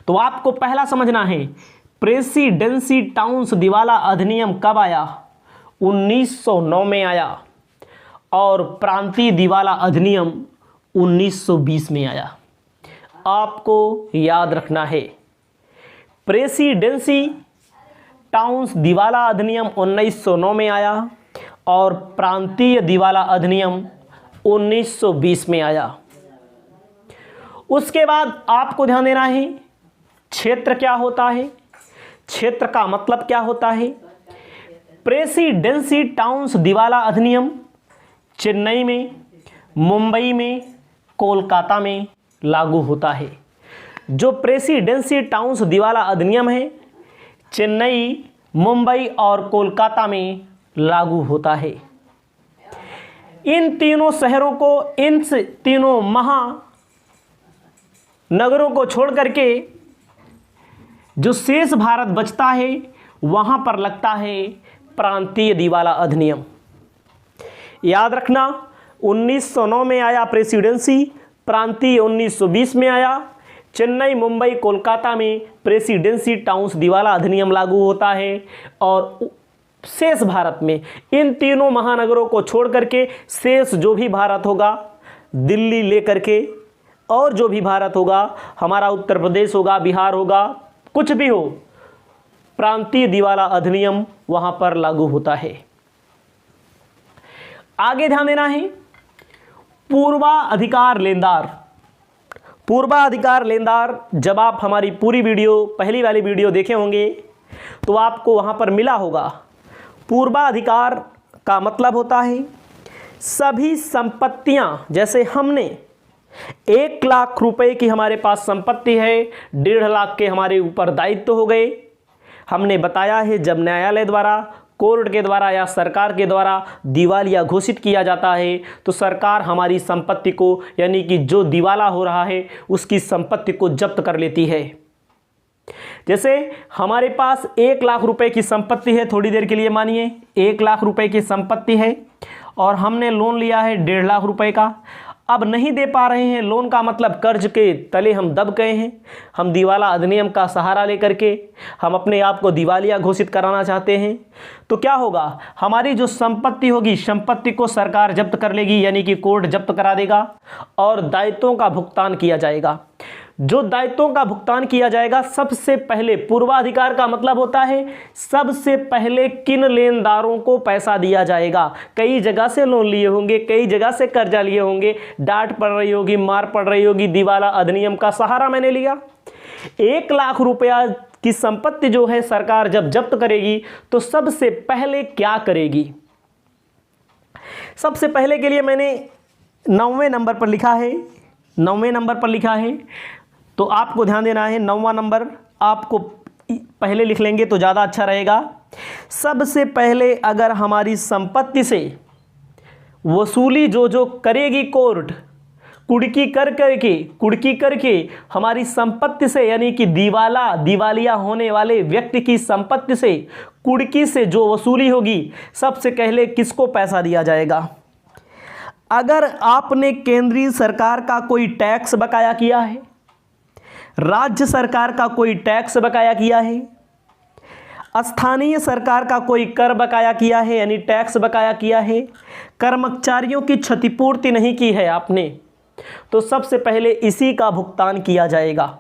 तो आपको पहला समझना है, प्रेसिडेंसी टाउन्स दिवाला अधिनियम कब आया? 1909 में आया, और प्रांतीय दिवाला अधिनियम 1920 में आया। आपको याद रखना है, प्रेसिडेंसी टाउन्स दिवाला अधिनियम 1909 में आया और प्रांतीय दिवाला अधिनियम 1920 में आया। उसके बाद आपको ध्यान देना है क्षेत्र क्या होता है, क्षेत्र का मतलब क्या होता है। प्रेसिडेंसी टाउन्स दिवाला अधिनियम चेन्नई में, मुंबई में, कोलकाता में लागू होता है। जो प्रेसिडेंसी टाउन्स दिवाला अधिनियम है चेन्नई, मुंबई और कोलकाता में लागू होता है। इन तीनों शहरों को, इन तीनों महानगरों को छोड़ करके जो शेष भारत बचता है वहां पर लगता है प्रांतीय दिवाला अधिनियम। याद रखना, 1909 में आया प्रेसिडेंसी, प्रांतीय 1920 में आया, चेन्नई, मुंबई, कोलकाता में प्रेसिडेंसी टाउन्स दिवाला अधिनियम लागू होता है और शेष भारत में इन तीनों महानगरों को छोड़ करके शेष जो भी भारत होगा, दिल्ली लेकर के और जो भी भारत होगा, हमारा उत्तर प्रदेश होगा, बिहार होगा, कुछ भी हो, प्रांतीय दिवाला अधिनियम वहां पर लागू होता है। आगे ध्यान देना है, पूर्वाधिकार लेनदार। पूर्वाधिकार लेनदार, जब आप हमारी पूरी वीडियो, पहली वाली वीडियो देखे होंगे तो आपको वहां पर मिला होगा। पूर्वाधिकार का मतलब होता है सभी संपत्तियां, जैसे हमने 1 लाख रुपए की हमारे पास संपत्ति है, 1.5 लाख के हमारे ऊपर दायित्व हो गए। हमने बताया है जब न्यायालय द्वारा, कोर्ट के द्वारा या सरकार के द्वारा दिवालिया घोषित किया जाता है तो सरकार हमारी संपत्ति को, यानी कि जो दिवाला हो रहा है उसकी संपत्ति को जब्त कर लेती है। जैसे हमारे पास 1 लाख रुपए की संपत्ति है, थोड़ी देर के लिए मानिए 1 लाख रुपए की संपत्ति है और हमने लोन लिया है 1.5 लाख रुपए का। अब नहीं दे पा रहे हैं, लोन का मतलब कर्ज के तले हम दब गए हैं। हम दिवाला अधिनियम का सहारा लेकर के हम अपने आप को दिवालिया घोषित कराना चाहते हैं। तो क्या होगा, हमारी जो संपत्ति होगी, संपत्ति को सरकार जब्त कर लेगी, यानी कि कोर्ट जब्त करा देगा और दायित्वों का भुगतान किया जाएगा। जो दायित्वों का भुगतान किया जाएगा, सबसे पहले पूर्वाधिकार का मतलब होता है सबसे पहले किन लेनदारों को पैसा दिया जाएगा। कई जगह से लोन लिए होंगे, कई जगह से कर्जा लिए होंगे, डांट पड़ रही होगी, मार पड़ रही होगी, दिवाला अधिनियम का सहारा मैंने लिया। 1 लाख रुपया की संपत्ति जो है सरकार जब जब्त करेगी तो सबसे पहले क्या करेगी। सबसे पहले के लिए मैंने 9वें नंबर पर लिखा है, 9वें नंबर पर लिखा है, तो आपको ध्यान देना है। 9वां नंबर आपको पहले लिख लेंगे तो ज़्यादा अच्छा रहेगा। सबसे पहले अगर हमारी संपत्ति से वसूली जो करेगी कोर्ट, कुड़की करके हमारी संपत्ति से, यानी कि दिवालिया होने वाले व्यक्ति की संपत्ति से कुड़की से जो वसूली होगी, सबसे पहले किसको पैसा दिया जाएगा। अगर आपने केंद्रीय सरकार का कोई टैक्स बकाया किया है, राज्य सरकार का कोई टैक्स बकाया किया है, स्थानीय सरकार का कोई कर बकाया किया है, यानी टैक्स बकाया किया है, कर्मचारियों की क्षतिपूर्ति नहीं की है आपने, तो सबसे पहले इसी का भुगतान किया जाएगा।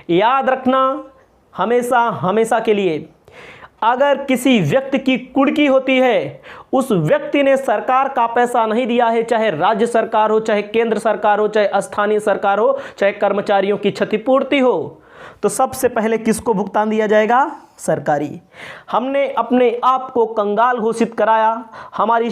याद रखना हमेशा के लिए, अगर किसी व्यक्ति की कुड़की होती है, उस व्यक्ति ने सरकार का पैसा नहीं दिया है, चाहे राज्य सरकार हो, चाहे केंद्र सरकार हो, चाहे स्थानीय सरकार हो, चाहे कर्मचारियों की क्षतिपूर्ति हो, तो सबसे पहले किसको भुगतान दिया जाएगा, सरकारी। हमने अपने आप को कंगाल घोषित कराया, हमारी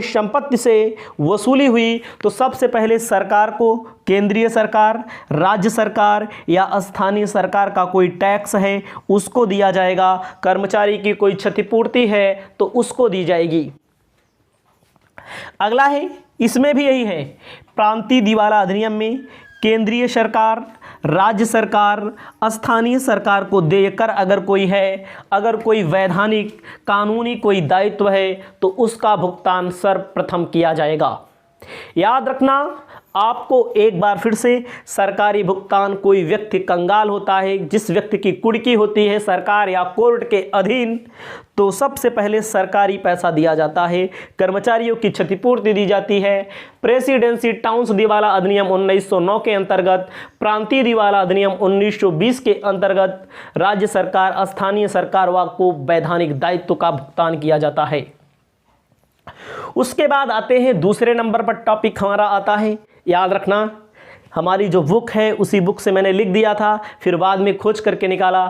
संपत्ति से वसूली हुई, तो सबसे पहले सरकार को, केंद्रीय सरकार, राज्य सरकार या स्थानीय सरकार का कोई टैक्स है उसको दिया जाएगा। कर्मचारी की कोई क्षतिपूर्ति है तो उसको दी जाएगी। अगला है, इसमें भी यही है, प्रांतीय दिवाला अधिनियम में केंद्रीय सरकार, राज्य सरकार, स्थानीय सरकार को देकर अगर कोई है, अगर कोई वैधानिक कानूनी कोई दायित्व है तो उसका भुगतान सर्वप्रथम किया जाएगा। याद रखना आपको एक बार फिर से, सरकारी भुगतान, कोई व्यक्ति कंगाल होता है, जिस व्यक्ति की कुड़की होती है सरकार या कोर्ट के अधीन, तो सबसे पहले सरकारी पैसा दिया जाता है, कर्मचारियों की क्षतिपूर्ति दी जाती है। प्रेसिडेंसी टाउन्स दिवाला अधिनियम 1909 के अंतर्गत, प्रांतीय दिवाला अधिनियम 1920 के अंतर्गत राज्य सरकार, स्थानीय सरकार को वैधानिक दायित्व का भुगतान किया जाता है। उसके बाद आते हैं दूसरे नंबर पर, टॉपिक हमारा आता है, याद रखना हमारी जो बुक है उसी बुक से मैंने लिख दिया था, फिर बाद में खोज करके निकाला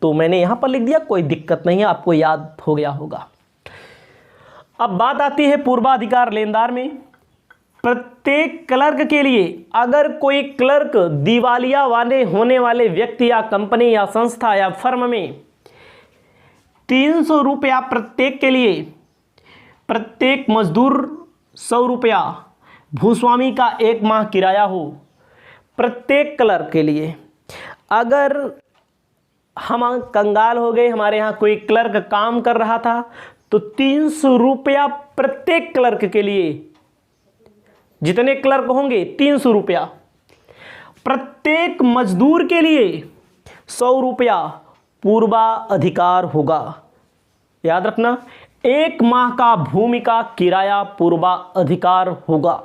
तो मैंने यहां पर लिख दिया, कोई दिक्कत नहीं है, आपको याद हो गया होगा। अब बात आती है पूर्वाधिकार लेनदार में। प्रत्येक क्लर्क के लिए, अगर कोई क्लर्क दिवालिया होने वाले व्यक्ति या कंपनी या संस्था या फर्म में 300 रुपया प्रत्येक के लिए, प्रत्येक मजदूर 100 रुपया, भूस्वामी का 1 माह किराया हो, प्रत्येक क्लर्क के लिए। अगर हम कंगाल हो गए, हमारे यहाँ कोई क्लर्क काम कर रहा था, तो 300 रुपया प्रत्येक क्लर्क के लिए, जितने क्लर्क होंगे 300 रुपया प्रत्येक मजदूर के लिए 100 रुपया पूर्वाधिकार होगा। याद रखना, 1 माह का भूमि का किराया पूर्वाधिकार होगा।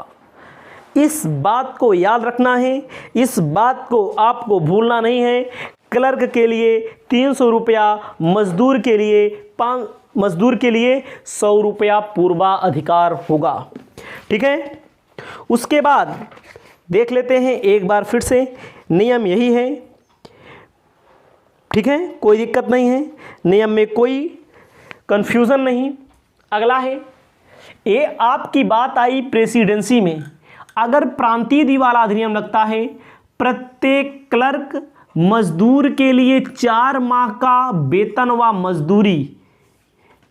इस बात को याद रखना है, इस बात को आपको भूलना नहीं है। क्लर्क के लिए 300 रुपया, मजदूर के लिए 100 रुपया पूर्वाधिकार होगा। ठीक है, उसके बाद देख लेते हैं एक बार फिर से, नियम यही है। ठीक है, कोई दिक्कत नहीं है, नियम में कोई कंफ्यूजन नहीं। अगला है, ये आपकी बात आई प्रेसिडेंसी में। अगर प्रांतीय दिवाला अधिनियम लगता है, प्रत्येक क्लर्क मजदूर के लिए 4 माह का वेतन व मजदूरी,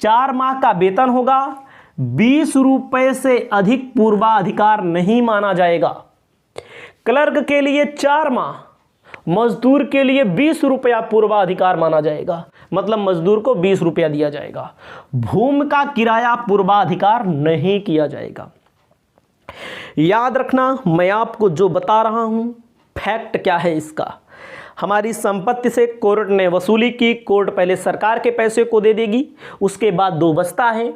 4 माह का वेतन होगा, 20 रुपये से अधिक पूर्वाधिकार नहीं माना जाएगा। क्लर्क के लिए 4 माह, मजदूर के लिए 20 रुपया पूर्वाधिकार माना जाएगा, मतलब मजदूर को 20 रुपया दिया जाएगा। भूमि का किराया पूर्वाधिकार नहीं किया जाएगा। याद रखना, मैं आपको जो बता रहा हूं फैक्ट क्या है इसका। हमारी संपत्ति से कोर्ट ने वसूली की, कोर्ट पहले सरकार के पैसे को दे देगी, उसके बाद 2 बस्ता है।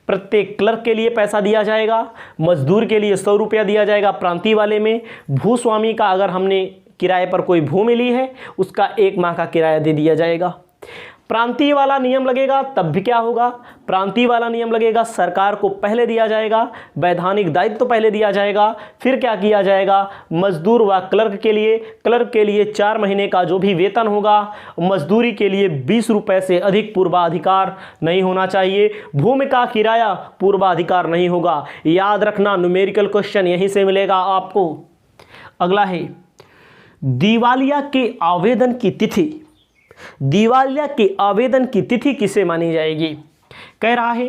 प्रत्येक क्लर्क के लिए पैसा दिया जाएगा, मजदूर के लिए 100 रुपया दिया जाएगा प्रांतीय वाले में। भूस्वामी का अगर हमने किराए पर कोई भूमि ली है, उसका 1 माह का किराया दे दिया जाएगा। प्रांतीय वाला नियम लगेगा तब भी क्या होगा, प्रांतीय वाला नियम लगेगा, सरकार को पहले दिया जाएगा, वैधानिक दायित्व तो पहले दिया जाएगा, फिर क्या किया जाएगा, मजदूर व क्लर्क के लिए 4 महीने का जो भी वेतन होगा, मजदूरी के लिए 20 रुपये से अधिक पूर्वाधिकार नहीं होना चाहिए, भूमि का किराया पूर्वाधिकार नहीं होगा। याद रखना, न्यूमेरिकल क्वेश्चन यहीं से मिलेगा आपको। अगला है, दिवालिया के आवेदन की तिथि। दिवालिया के आवेदन की तिथि किसे मानी जाएगी? कह रहा है,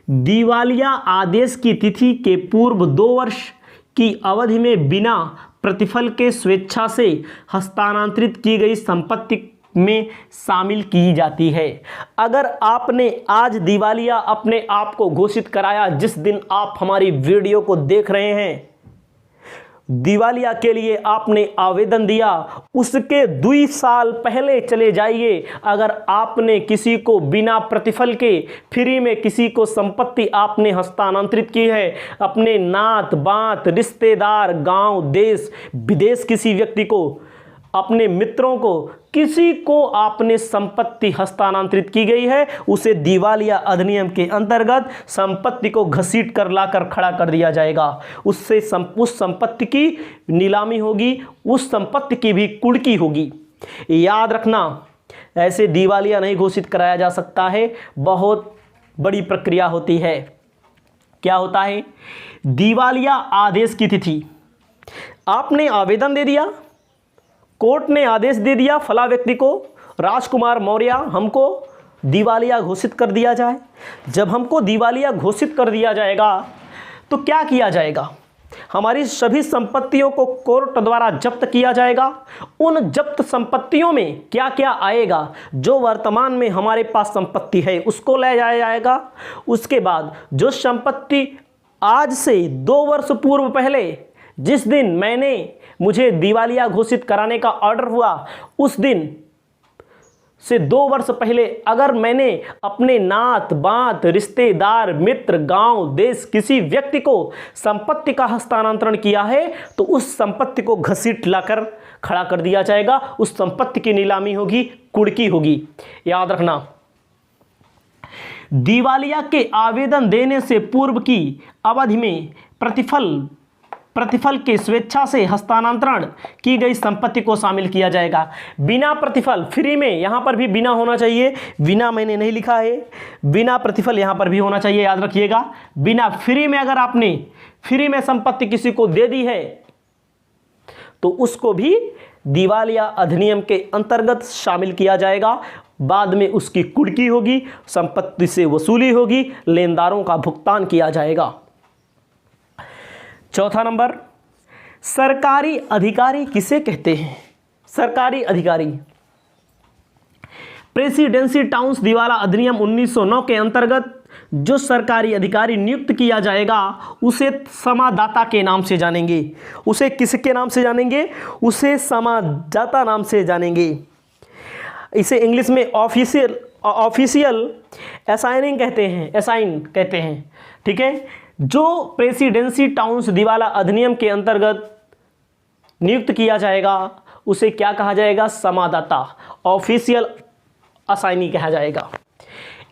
दिवालिया आदेश की तिथि के पूर्व 2 वर्ष की अवधि में बिना प्रतिफल के स्वेच्छा से हस्तांतरित की गई संपत्ति में शामिल की जाती है। अगर आपने आज दिवालिया अपने आप को घोषित कराया, जिस दिन आप हमारी वीडियो को देख रहे हैं, दिवालिया के लिए आपने आवेदन दिया, उसके 2 साल पहले चले जाइए। अगर आपने किसी को बिना प्रतिफल के फ्री में किसी को संपत्ति आपने हस्तांतरित की है, अपने नात बात रिश्तेदार गांव देश विदेश किसी व्यक्ति को, अपने मित्रों को, किसी को आपने संपत्ति हस्तांतरित की गई है, उसे दिवालिया अधिनियम के अंतर्गत संपत्ति को घसीट कर लाकर खड़ा कर दिया जाएगा। उससे उस संपत्ति की नीलामी होगी, उस संपत्ति की भी कुर्की होगी। याद रखना, ऐसे दिवालिया नहीं घोषित कराया जा सकता है, बहुत बड़ी प्रक्रिया होती है। क्या होता है? दिवालिया आदेश की तिथि, आपने आवेदन दे दिया, कोर्ट ने आदेश दे दिया फला व्यक्ति को, राजकुमार मौर्य, हमको दिवालिया घोषित कर दिया जाए। जब हमको दिवालिया घोषित कर दिया जाएगा तो क्या किया जाएगा? हमारी सभी संपत्तियों को कोर्ट द्वारा जब्त किया जाएगा। उन जब्त संपत्तियों में क्या क्या आएगा, जो वर्तमान में हमारे पास संपत्ति है उसको ले जाया जाएगा। उसके बाद जो संपत्ति आज से 2 वर्ष पूर्व पहले, जिस दिन मुझे दिवालिया घोषित कराने का ऑर्डर हुआ, उस दिन से 2 वर्ष पहले अगर मैंने अपने नात बात रिश्तेदार मित्र गांव देश किसी व्यक्ति को संपत्ति का हस्तांतरण किया है, तो उस संपत्ति को घसीट लाकर खड़ा कर दिया जाएगा। उस संपत्ति की नीलामी होगी, कुर्की होगी। याद रखना, दिवालिया के आवेदन देने से पूर्व की अवधि में प्रतिफल के स्वेच्छा से हस्तांतरण की गई संपत्ति को शामिल किया जाएगा। बिना प्रतिफल, फ्री में, यहां पर भी बिना होना चाहिए, बिना मैंने नहीं लिखा है, बिना प्रतिफल यहां पर भी होना चाहिए। याद रखिएगा, बिना, फ्री में अगर आपने फ्री में संपत्ति किसी को दे दी है तो उसको भी दिवालिया अधिनियम के अंतर्गत शामिल किया जाएगा। बाद में उसकी कुर्की होगी, संपत्ति से वसूली होगी, लेनदारों का भुगतान किया जाएगा। चौथा नंबर, सरकारी अधिकारी किसे कहते हैं? सरकारी अधिकारी, प्रेसिडेंसी टाउन्स दिवाला अधिनियम 1909 के अंतर्गत जो सरकारी अधिकारी नियुक्त किया जाएगा उसे समादाता के नाम से जानेंगे। उसे किसके नाम से जानेंगे? उसे समादाता नाम से जानेंगे। इसे इंग्लिश में ऑफिशियल असाइन कहते हैं। ठीक है, जो प्रेसिडेंसी टाउन्स दिवाला अधिनियम के अंतर्गत नियुक्त किया जाएगा उसे क्या कहा जाएगा? समादाता, ऑफिशियल असाइनी कहा जाएगा।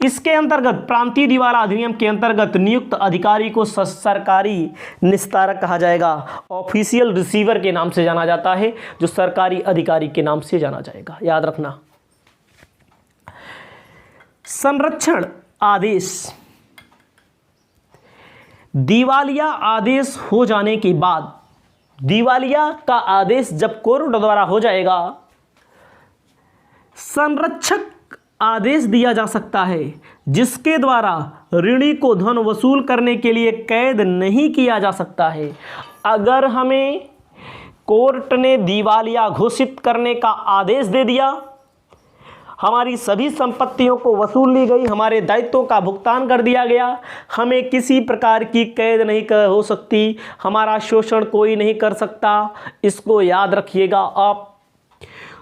इसके अंतर्गत प्रांतीय दिवाला अधिनियम के अंतर्गत नियुक्त अधिकारी को सरकारी निस्तारक कहा जाएगा। ऑफिशियल रिसीवर के नाम से जाना जाता है, जो सरकारी अधिकारी के नाम से जाना जाएगा, याद रखना। संरक्षण आदेश, दिवालिया आदेश हो जाने के बाद, दिवालिया का आदेश जब कोर्ट द्वारा हो जाएगा, संरक्षक आदेश दिया जा सकता है जिसके द्वारा ऋणी को धन वसूल करने के लिए कैद नहीं किया जा सकता है। अगर हमें कोर्ट ने दिवालिया घोषित करने का आदेश दे दिया, हमारी सभी संपत्तियों को वसूल ली गई, हमारे दायित्वों का भुगतान कर दिया गया, हमें किसी प्रकार की कैद नहीं हो सकती, हमारा शोषण कोई नहीं कर सकता। इसको याद रखिएगा आप।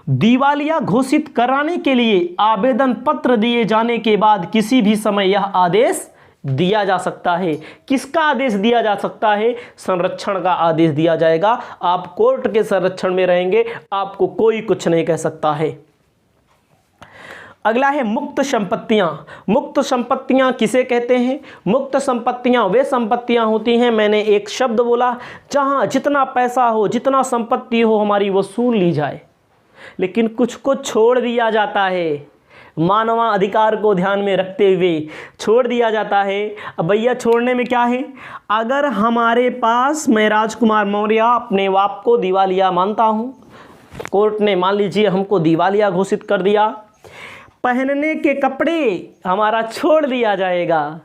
दिवालिया घोषित कराने के लिए आवेदन पत्र दिए जाने के बाद किसी भी समय यह आदेश दिया जा सकता है। किसका आदेश दिया जा सकता है? संरक्षण का आदेश दिया जाएगा। आप कोर्ट के संरक्षण में रहेंगे, आपको कोई कुछ नहीं कह सकता है। अगला है मुक्त संपत्तियां। मुक्त संपत्तियां किसे कहते हैं? मुक्त संपत्तियां वे संपत्तियां होती हैं, मैंने एक शब्द बोला, जहां जितना पैसा हो, जितना संपत्ति हो, हमारी वसूल ली जाए, लेकिन कुछ को छोड़ दिया जाता है। मानवाधिकार को ध्यान में रखते हुए छोड़ दिया जाता है। अब भैया छोड़ने में क्या है? अगर हमारे पास, मैं राजकुमार मौर्य अपने बाप को दिवालिया मानता हूं, कोर्ट ने मान लीजिए हमको दिवालिया घोषित कर दिया, पहनने के कपड़े हमारा छोड़ दिया जाएगा,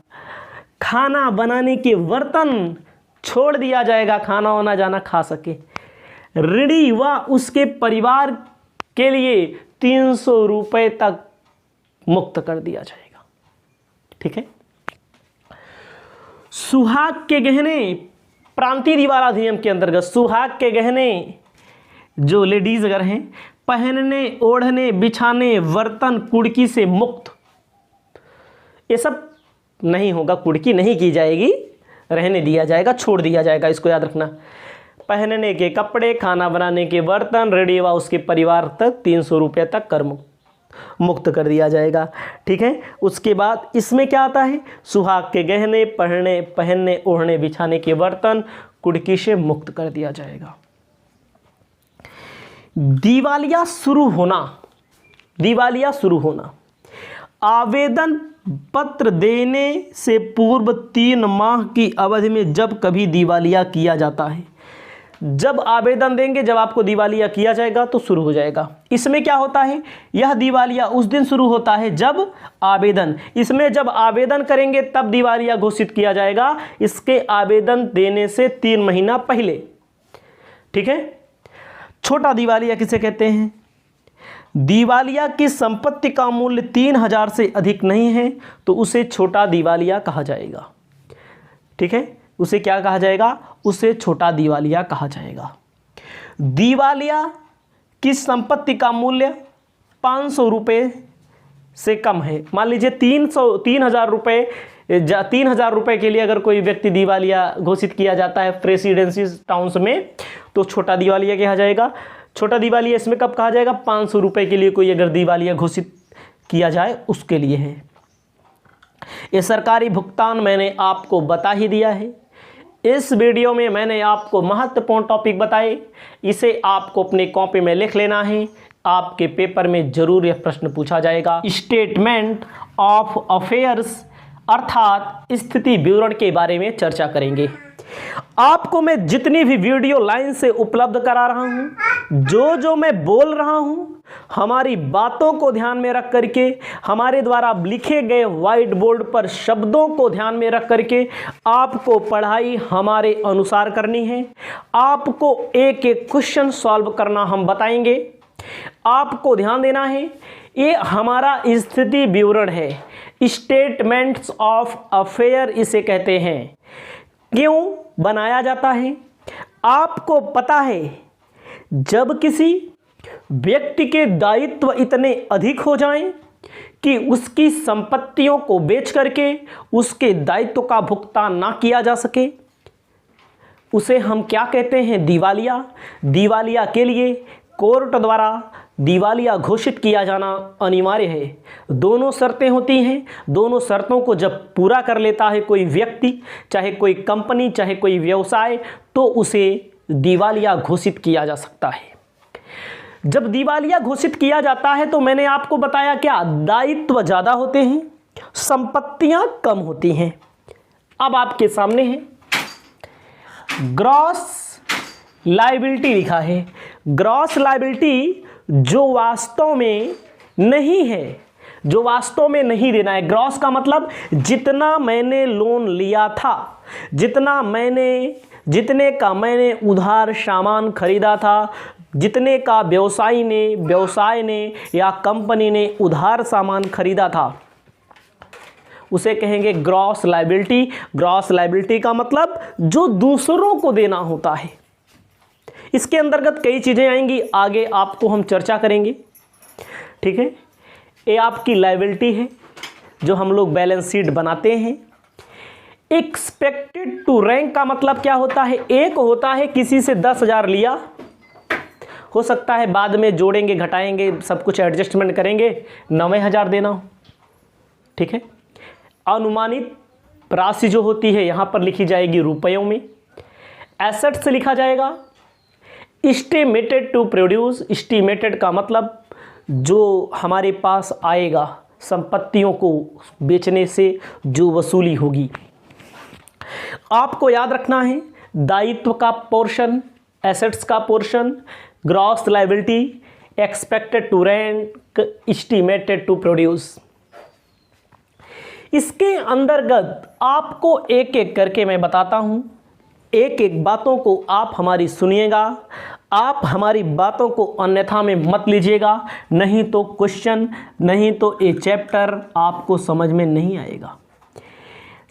खाना बनाने के बर्तन छोड़ दिया जाएगा, खाना वाना जाना खा सके, ऋणी व उसके परिवार के लिए 300 रुपए तक मुक्त कर दिया जाएगा। ठीक है। सुहाग के गहने, प्रांतीय दिवाला अधिनियम के अंतर्गत सुहाग के गहने जो लेडीज अगर हैं, पहनने, ओढ़ने, बिछाने, बर्तन, कुड़की से मुक्त, ये सब नहीं होगा, कुड़की नहीं की जाएगी, रहने दिया जाएगा, छोड़ दिया जाएगा, इसको याद रखना। पहनने के कपड़े, खाना बनाने के बर्तन, ऋणी व उसके परिवार तक 300 रुपये तक कर मुक्त कर दिया जाएगा। ठीक है। उसके बाद इसमें क्या आता है? सुहाग के गहने, पहनने, ओढ़ने, बिछाने के बर्तन, कुड़की से मुक्त कर दिया जाएगा। दिवालिया शुरू होना, दिवालिया शुरू होना, आवेदन पत्र देने से पूर्व 3 माह की अवधि में जब कभी दिवालिया किया जाता है, जब आवेदन देंगे, जब आपको दिवालिया किया जाएगा तो शुरू हो जाएगा। इसमें क्या होता है? यह दिवालिया उस दिन शुरू होता है जब आवेदन, इसमें जब आवेदन करेंगे तब दिवालिया घोषित किया जाएगा, इसके आवेदन देने से 3 महीना पहले। ठीक है। छोटा दिवालिया किसे कहते हैं? दिवालिया की संपत्ति का मूल्य 3000 से अधिक नहीं है तो उसे छोटा दिवालिया कहा जाएगा। ठीक है। उसे क्या कहा जाएगा? उसे छोटा दिवालिया कहा जाएगा। दिवालिया की संपत्ति का मूल्य 500 रुपये से कम है, मान लीजिए 3000 रुपये के लिए अगर कोई व्यक्ति दिवालिया घोषित किया जाता है प्रेसिडेंसी टाउन्स में, तो छोटा दिवालिया कहा जाएगा। छोटा दिवालिया इसमें कब कहा जाएगा? 500 रुपये के लिए कोई अगर दिवालिया घोषित किया जाए उसके लिए है। ये सरकारी भुगतान मैंने आपको बता ही दिया है। इस वीडियो में मैंने आपको महत्वपूर्ण टॉपिक बताए, इसे आपको अपने कॉपी में लिख लेना है, आपके पेपर में जरूर यह प्रश्न पूछा जाएगा। स्टेटमेंट ऑफ अफेयर्स अर्थात स्थिति विवरण के बारे में चर्चा करेंगे। आपको मैं जितनी भी वीडियो लाइन से उपलब्ध करा रहा हूं, जो मैं बोल रहा हूं, हमारी बातों को ध्यान में रख करके, हमारे द्वारा लिखे गए व्हाइट बोर्ड पर शब्दों को ध्यान में रख करके आपको पढ़ाई हमारे अनुसार करनी है। आपको एक एक क्वेश्चन सॉल्व करना हम बताएंगे। आपको ध्यान देना है, ये हमारा स्थिति विवरण है, स्टेटमेंट्स ऑफ अफेयर इसे कहते हैं। क्यों बनाया जाता है? आपको पता है, जब किसी व्यक्ति के दायित्व इतने अधिक हो जाएं कि उसकी संपत्तियों को बेच करके उसके दायित्व का भुगतान ना किया जा सके, उसे हम क्या कहते हैं? दिवालिया। दिवालिया के लिए कोर्ट द्वारा दिवालिया घोषित किया जाना अनिवार्य है। दोनों शर्तें होती हैं। दोनों शर्तों को जब पूरा कर लेता है कोई व्यक्ति, चाहे कोई कंपनी, चाहे कोई व्यवसाय, तो उसे दिवालिया घोषित किया जा सकता है। जब दिवालिया घोषित किया जाता है तो मैंने आपको बताया क्या, दायित्व ज़्यादा होते हैं, संपत्तियां कम होती हैं। अब आपके सामने है ग्रॉस लायबिलिटी लिखा है। ग्रॉस लायबिलिटी जो वास्तव में नहीं है, जो वास्तव में नहीं देना है। ग्रॉस का मतलब जितना मैंने लोन लिया था, जितने का मैंने उधार सामान खरीदा था, जितने का व्यवसाय ने या कंपनी ने उधार सामान खरीदा था, उसे कहेंगे ग्रॉस लायबिलिटी। ग्रॉस लायबिलिटी का मतलब जो दूसरों को देना होता है। इसके अंतर्गत कई चीज़ें आएंगी, आगे आपको हम चर्चा करेंगे। ठीक है, ये आपकी लायबिलिटी है जो हम लोग बैलेंस शीट बनाते हैं। एक्सपेक्टेड टू रैंक का मतलब क्या होता है? एक होता है किसी से 10,000 लिया, हो सकता है बाद में जोड़ेंगे घटाएंगे सब कुछ एडजस्टमेंट करेंगे 90,000 देना हो। ठीक है, अनुमानित राशि जो होती है यहाँ पर लिखी जाएगी रुपयों में। एसेट से लिखा जाएगा एस्टिमेटेड टू प्रोड्यूस। एस्टिमेटेड का मतलब जो हमारे पास आएगा, संपत्तियों को बेचने से जो वसूली होगी। आपको याद रखना है दायित्व का पोर्शन, एसेट्स का portion, gross liability, expected to rank, estimated to produce. इसके अंतर्गत आपको एक एक करके मैं बताता हूं। एक एक बातों को आप हमारी सुनिएगा, आप हमारी बातों को अन्यथा में मत लीजिएगा, नहीं तो क्वेश्चन, नहीं तो ये चैप्टर आपको समझ में नहीं आएगा।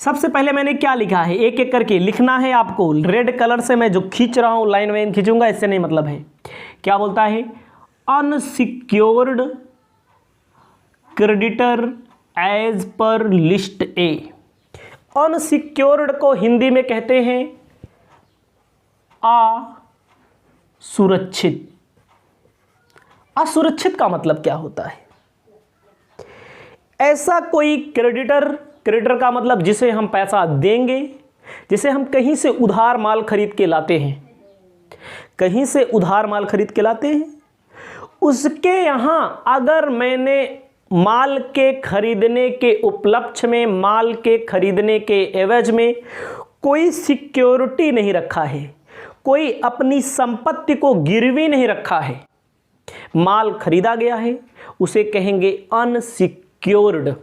सबसे पहले मैंने क्या लिखा है, एक एक करके लिखना है आपको। रेड कलर से मैं जो खींच रहा हूं, लाइन वाइन खींचूंगा, इससे नहीं मतलब है। क्या बोलता है? Unsecured creditor as per list A. Unsecured को हिंदी में कहते हैं असुरक्षित। असुरक्षित का मतलब क्या होता है? ऐसा कोई क्रेडिटर, क्रेडिटर का मतलब जिसे हम पैसा देंगे, जिसे हम कहीं से उधार माल खरीद के लाते हैं, कहीं से उधार माल खरीद के लाते हैं, उसके यहां अगर मैंने माल के खरीदने के उपलक्ष्य में, माल के खरीदने के एवज में कोई सिक्योरिटी नहीं रखा है, कोई अपनी संपत्ति को गिरवी नहीं रखा है, माल खरीदा गया है, उसे कहेंगे अनसिक्योर्ड।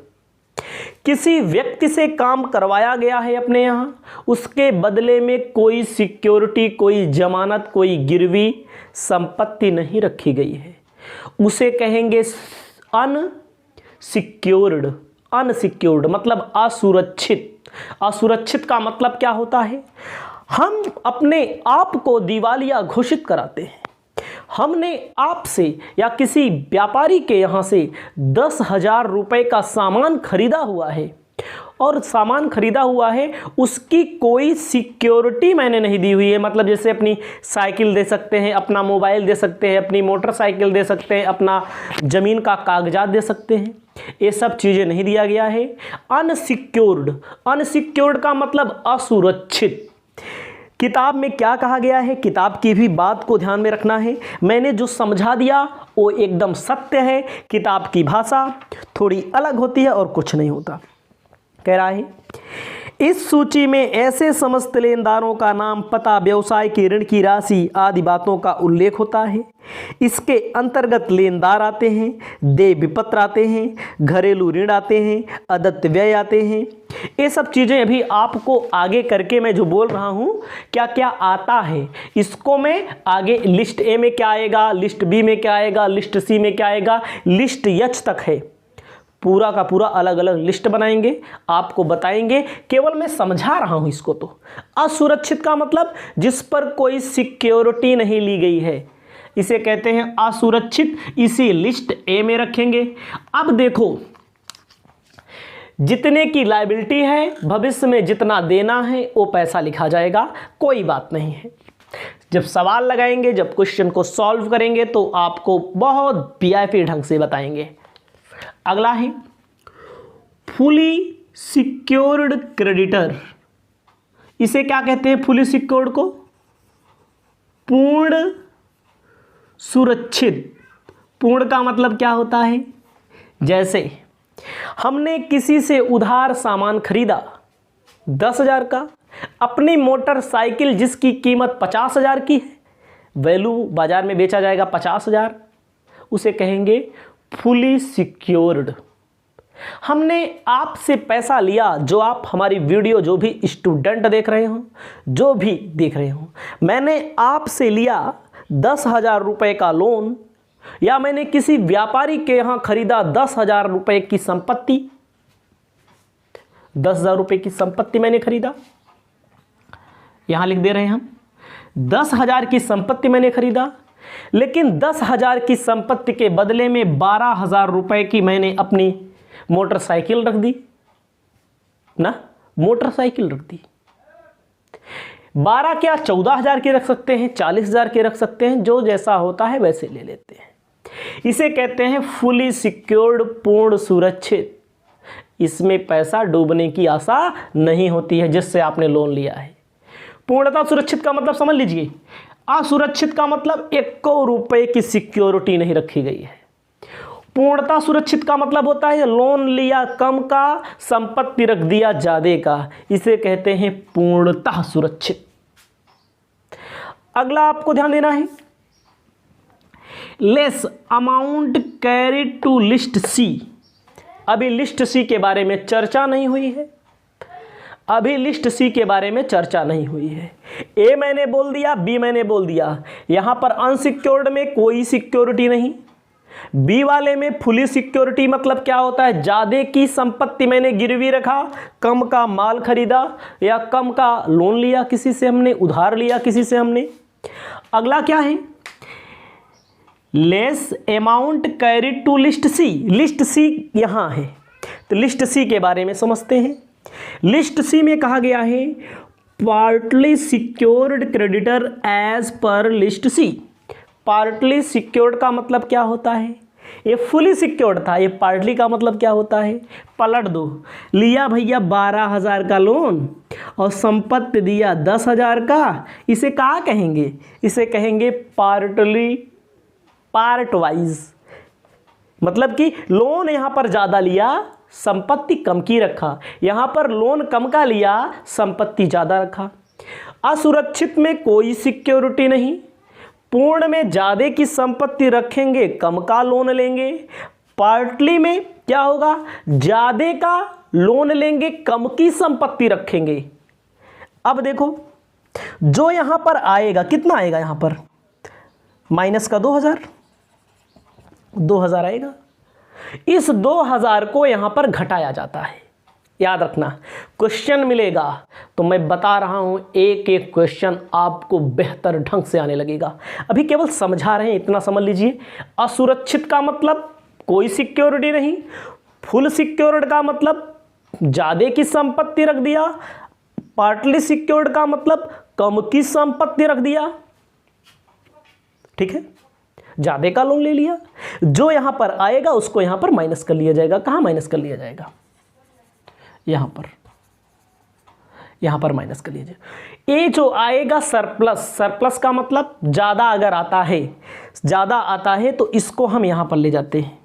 किसी व्यक्ति से काम करवाया गया है अपने यहाँ, उसके बदले में कोई सिक्योरिटी, कोई जमानत, कोई गिरवी संपत्ति नहीं रखी गई है, उसे कहेंगे अनसिक्योर्ड। अनसिक्योर्ड मतलब असुरक्षित। असुरक्षित का मतलब क्या होता है? हम अपने आप को दिवालिया घोषित कराते हैं। हमने आपसे या किसी व्यापारी के यहाँ से 10,000 रुपये का सामान खरीदा हुआ है, और सामान खरीदा हुआ है, उसकी कोई सिक्योरिटी मैंने नहीं दी हुई है। मतलब जैसे अपनी साइकिल दे सकते हैं, अपना मोबाइल दे सकते हैं, अपनी मोटरसाइकिल दे सकते हैं, अपना ज़मीन का कागजात दे सकते हैं, ये सब चीज़ें नहीं दिया गया है। अनसिक्योर्ड। अनसिक्योर्ड का मतलब असुरक्षित। किताब में क्या कहा गया है, किताब की भी बात को ध्यान में रखना है। मैंने जो समझा दिया वो एकदम सत्य है। किताब की भाषा थोड़ी अलग होती है और कुछ नहीं होता। कह रहा है इस सूची में ऐसे समस्त लेनदारों का नाम, पता, व्यवसाय की ऋण की राशि आदि बातों का उल्लेख होता है। इसके अंतर्गत लेनदार आते हैं, देय विपत्र आते हैं, घरेलू ऋण आते हैं, अदत्त व्यय आते हैं। ये सब चीज़ें अभी आपको आगे करके मैं जो बोल रहा हूँ क्या क्या आता है, इसको मैं आगे लिस्ट ए में क्या आएगा, लिस्ट बी में क्या आएगा, लिस्ट सी में क्या आएगा, लिस्ट एच तक है। पूरा का पूरा अलग अलग लिस्ट बनाएंगे, आपको बताएंगे। केवल मैं समझा रहा हूं इसको। तो असुरक्षित का मतलब जिस पर कोई सिक्योरिटी नहीं ली गई है, इसे कहते हैं असुरक्षित। इसी लिस्ट ए में रखेंगे। अब देखो, जितने की लायबिलिटी है, भविष्य में जितना देना है वो पैसा लिखा जाएगा, कोई बात नहीं है। जब सवाल लगाएंगे, जब क्वेश्चन को सॉल्व करेंगे तो आपको बहुत वीआईपी ढंग से बताएंगे। अगला है फुली सिक्योर्ड क्रेडिटर। इसे क्या कहते हैं? फुली सिक्योर्ड को पूर्ण सुरक्षित। पूर्ण का मतलब क्या होता है? जैसे हमने किसी से उधार सामान खरीदा 10,000 का, अपनी मोटरसाइकिल जिसकी कीमत 50,000 की है, वैल्यू बाजार में बेचा जाएगा 50,000, उसे कहेंगे फुली सिक्योर्ड। हमने आपसे पैसा लिया, जो आप हमारी वीडियो, जो भी स्टूडेंट देख रहे हो, जो भी देख रहे हो, मैंने आपसे लिया 10,000 रुपये का लोन, या मैंने किसी व्यापारी के यहां खरीदा 10,000 रुपये की संपत्ति। 10,000 रुपये की संपत्ति मैंने खरीदा, यहां लिख दे रहे हैं हम 10,000 की संपत्ति मैंने खरीदा, लेकिन 10,000 की संपत्ति के बदले में 12,000 रुपये की मैंने अपनी मोटरसाइकिल रख दी ना, मोटरसाइकिल रख दी। 12 क्या 14,000 की रख सकते हैं, 40,000 की रख सकते हैं, जो जैसा होता है वैसे ले लेते हैं। इसे कहते हैं फुली सिक्योर्ड, पूर्ण सुरक्षित। इसमें पैसा डूबने की आशा नहीं होती है जिससे आपने लोन लिया है। पूर्णतः सुरक्षित का मतलब समझ लीजिए। असुरक्षित का मतलब 1 रुपए की सिक्योरिटी नहीं रखी गई है। पूर्णतः सुरक्षित का मतलब होता है लोन लिया कम का, संपत्ति रख दिया ज्यादा का, इसे कहते हैं पूर्णतः सुरक्षित। अगला आपको ध्यान देना है, less amount carried to list C. अभी लिस्ट सी के बारे में चर्चा नहीं हुई है, अभी लिस्ट सी के बारे में चर्चा नहीं हुई है। ए मैंने बोल दिया, बी मैंने बोल दिया। यहां पर अनसिक्योर्ड में कोई सिक्योरिटी नहीं, बी वाले में फुली सिक्योरिटी मतलब क्या होता है? ज्यादा की संपत्ति मैंने गिरवी रखा, कम का माल खरीदा या कम का लोन लिया, किसी से हमने उधार लिया, किसी से हमने। अगला क्या है? Less amount carried to list C. List C यहां है, तो लिस्ट सी के बारे में समझते हैं। लिस्ट सी में कहा गया है partly secured creditor as per list C. Partly secured का मतलब क्या होता है? ये फुली सिक्योर्ड था, ये पार्टली का मतलब क्या होता है? पलट दो। लिया भैया 12,000 का लोन और संपत्ति दिया 10,000 का, इसे क्या कहेंगे? इसे कहेंगे पार्टली, पार्ट वाइज। मतलब कि लोन यहां पर ज्यादा लिया, संपत्ति कम की रखा। यहां पर लोन कम का लिया, संपत्ति ज्यादा रखा। असुरक्षित में कोई सिक्योरिटी नहीं, पूर्ण में ज्यादा की संपत्ति रखेंगे, कम का लोन लेंगे। पार्टली में क्या होगा? ज्यादा का लोन लेंगे, कम की संपत्ति रखेंगे। अब देखो, जो यहां पर आएगा, कितना आएगा यहां पर? माइनस का 2,000 आएगा। इस 2,000 को यहां पर घटाया जाता है। याद रखना, क्वेश्चन मिलेगा तो मैं बता रहा हूं, एक एक क्वेश्चन आपको बेहतर ढंग से आने लगेगा। अभी केवल समझा रहे हैं, इतना समझ लीजिए। असुरक्षित का मतलब कोई सिक्योरिटी नहीं, फुल सिक्योर्ड का मतलब ज्यादा की संपत्ति रख दिया, पार्टली सिक्योर्ड का मतलब कम की संपत्ति रख दिया। ठीक है, ज्यादा का लोन ले लिया। जो यहां पर आएगा उसको यहां पर माइनस कर लिया जाएगा। कहां माइनस कर लिया जाएगा? यहां पर माइनस कर लिया जाएगा। ये जो आएगा सरप्लस, सरप्लस का मतलब ज्यादा अगर आता है, ज्यादा आता है तो इसको हम यहां पर ले जाते हैं।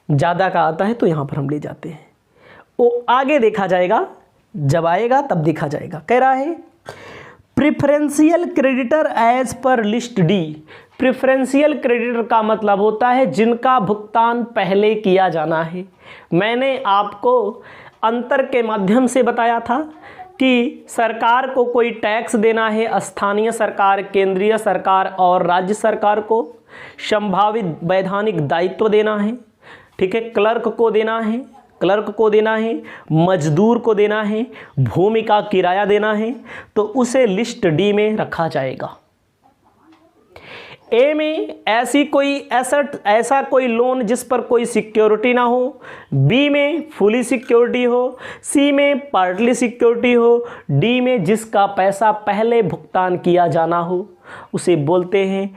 ज्यादा का आता है तो यहां पर हम ले जाते हैं। वो आगे देखा जाएगा, जब आएगा तब देखा जाएगा। कह रहा है preferential creditor as per list D. Preferential creditor का मतलब होता है जिनका भुगतान पहले किया जाना है। मैंने आपको अंतर के माध्यम से बताया था कि सरकार को कोई टैक्स देना है, स्थानीय सरकार, केंद्रीय सरकार और राज्य सरकार को, संभावित वैधानिक दायित्व देना है, ठीक है, क्लर्क को देना है, मजदूर को देना है, भूमि का किराया देना है, तो उसे लिस्ट डी में रखा जाएगा। ए में ऐसी कोई एसेट, ऐसा कोई लोन जिस पर कोई सिक्योरिटी ना हो, बी में फुली सिक्योरिटी हो, सी में पार्टली सिक्योरिटी हो, डी में जिसका पैसा पहले भुगतान किया जाना हो, उसे बोलते हैं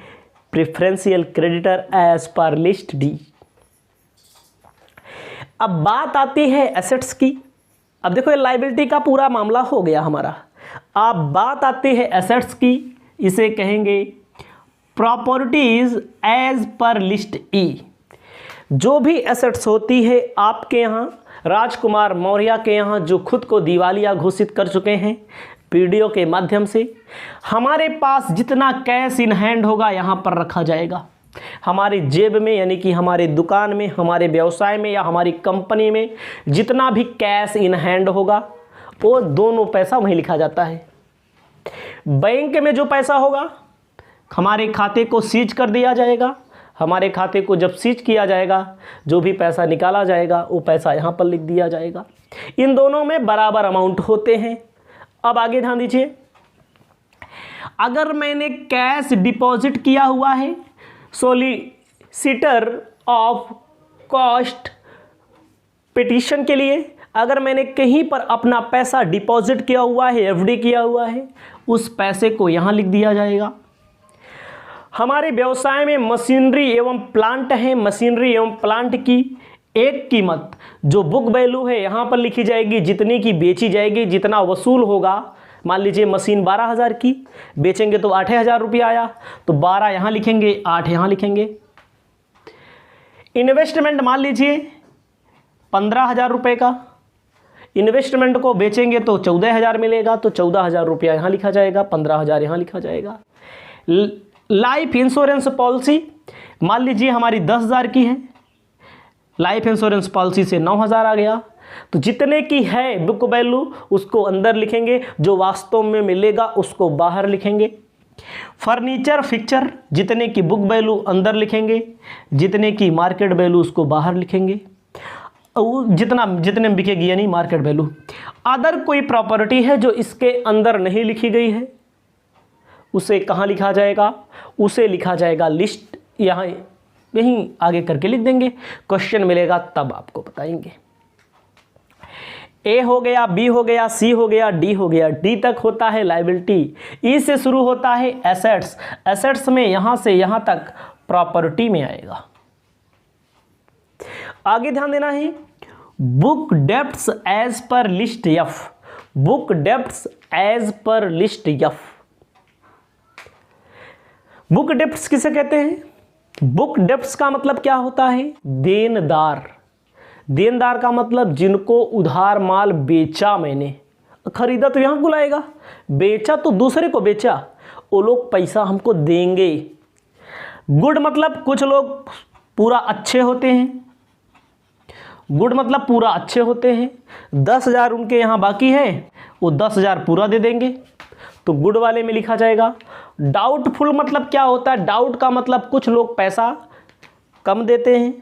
preferential creditor as per list D. अब बात आती है एसेट्स की। अब देखो ये लायबिलिटी का पूरा मामला हो गया हमारा। अब बात आती है एसेट्स की, इसे कहेंगे प्रॉपर्टीज एज पर लिस्ट ई। जो भी एसेट्स होती है आपके यहाँ, राजकुमार मौर्य के यहाँ जो खुद को दिवालिया घोषित कर चुके हैं वीडियो के माध्यम से, हमारे पास जितना कैश इन हैंड होगा यहाँ पर रखा जाएगा। हमारी जेब में यानी कि हमारे दुकान में, हमारे व्यवसाय में या हमारी कंपनी में जितना भी कैश इन हैंड होगा वो दोनों पैसा वहीं लिखा जाता है। बैंक में जो पैसा होगा हमारे खाते को सीज कर दिया जाएगा। हमारे खाते को जब सीज किया जाएगा, जो भी पैसा निकाला जाएगा वो पैसा यहाँ पर लिख दिया जाएगा। इन दोनों में बराबर अमाउंट होते हैं। अब आगे ध्यान दीजिए, अगर मैंने कैश डिपॉजिट किया हुआ है सोलिसिटर ऑफ कॉस्ट पिटीशन के लिए, अगर मैंने कहीं पर अपना पैसा डिपॉजिट किया हुआ है, एफडी किया हुआ है, उस पैसे को यहाँ लिख दिया जाएगा। हमारे व्यवसाय में मशीनरी एवं प्लांट है, मशीनरी एवं प्लांट की एक कीमत जो बुक वैल्यू है यहाँ पर लिखी जाएगी, जितनी की बेची जाएगी, जितना वसूल होगा। मान लीजिए मशीन 12,000 की बेचेंगे तो 8,000 रुपया आया, तो 12 यहाँ लिखेंगे, 8 यहाँ लिखेंगे। इन्वेस्टमेंट मान लीजिए 15,000 रुपये का, इन्वेस्टमेंट को बेचेंगे तो 14,000 मिलेगा, तो 14,000 रुपया यहाँ लिखा जाएगा, 15,000 यहाँ लिखा जाएगा। लाइफ इंश्योरेंस पॉलिसी मान लीजिए हमारी 10,000 की है, लाइफ इंश्योरेंस पॉलिसी से 9,000 आ गया, तो जितने की है बुक वैल्यू उसको अंदर लिखेंगे, जो वास्तव में मिलेगा उसको बाहर लिखेंगे। फर्नीचर फिक्चर जितने की बुक वैल्यू अंदर लिखेंगे, जितने की मार्केट वैल्यू उसको बाहर लिखेंगे, जितने में बिकेगी यानी मार्केट वैल्यू। अदर कोई प्रॉपर्टी है जो इसके अंदर नहीं लिखी गई है, उसे कहाँ लिखा जाएगा? उसे लिखा जाएगा लिस्ट, यहाँ यहीं आगे करके लिख देंगे, क्वेश्चन मिलेगा तब आपको बताएंगे। ए हो गया, बी हो गया, सी हो गया, डी हो गया, डी तक होता है लायबिलिटी, ई से शुरू होता है एसेट्स, एसेट्स में यहां से यहां तक प्रॉपर्टी में आएगा। आगे ध्यान देना है, book debts as per list F, book debts as per list F. Book debts किसे कहते हैं? बुक डेप्ट्स का मतलब क्या होता है? देनदार। देनदार का मतलब जिनको उधार माल बेचा मैंने, खरीदा तो यहाँ बुलाएगा, बेचा तो दूसरे को बेचा, वो लोग पैसा हमको देंगे। गुड मतलब कुछ लोग पूरा अच्छे होते हैं, गुड मतलब पूरा अच्छे होते हैं, 10,000 उनके यहाँ बाकी है, वो 10,000 पूरा दे देंगे, तो गुड वाले में लिखा जाएगा। डाउटफुल मतलब क्या होता है? डाउट का मतलब कुछ लोग पैसा कम देते हैं,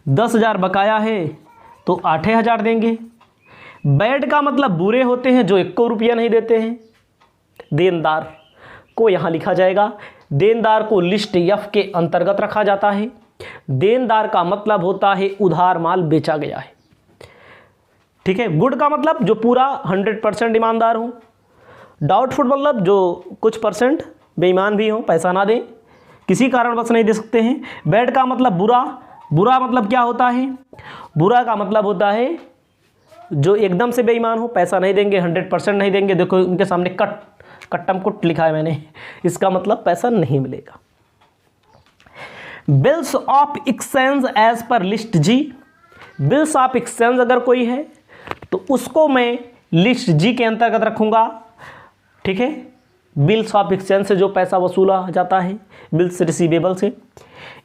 10,000 बकाया है तो 8,000 देंगे। बैड का मतलब बुरे होते हैं जो 1 रुपया नहीं देते हैं। देनदार को यहाँ लिखा जाएगा, देनदार को लिस्ट एफ के अंतर्गत रखा जाता है। देनदार का मतलब होता है उधार माल बेचा गया है, ठीक है। गुड का मतलब जो पूरा 100% ईमानदार हो। डाउटफुल मतलब जो कुछ परसेंट बेईमान भी हो, पैसा ना दें, किसी कारणवश नहीं दे सकते हैं। बैड का मतलब बुरा, बुरा मतलब क्या होता है? बुरा का मतलब होता है जो एकदम से बेईमान हो, पैसा नहीं देंगे, 100% नहीं देंगे। देखो उनके सामने कट्टम कुट लिखा है मैंने, इसका मतलब पैसा नहीं मिलेगा। Bills of exchange as per list G, bills of exchange अगर कोई है तो उसको मैं लिस्ट जी के अंतर्गत रखूंगा, ठीक है। बिल्स ऑफ एक्सचेंज से जो पैसा वसूला जाता है, बिल्स रिसीवेबल से,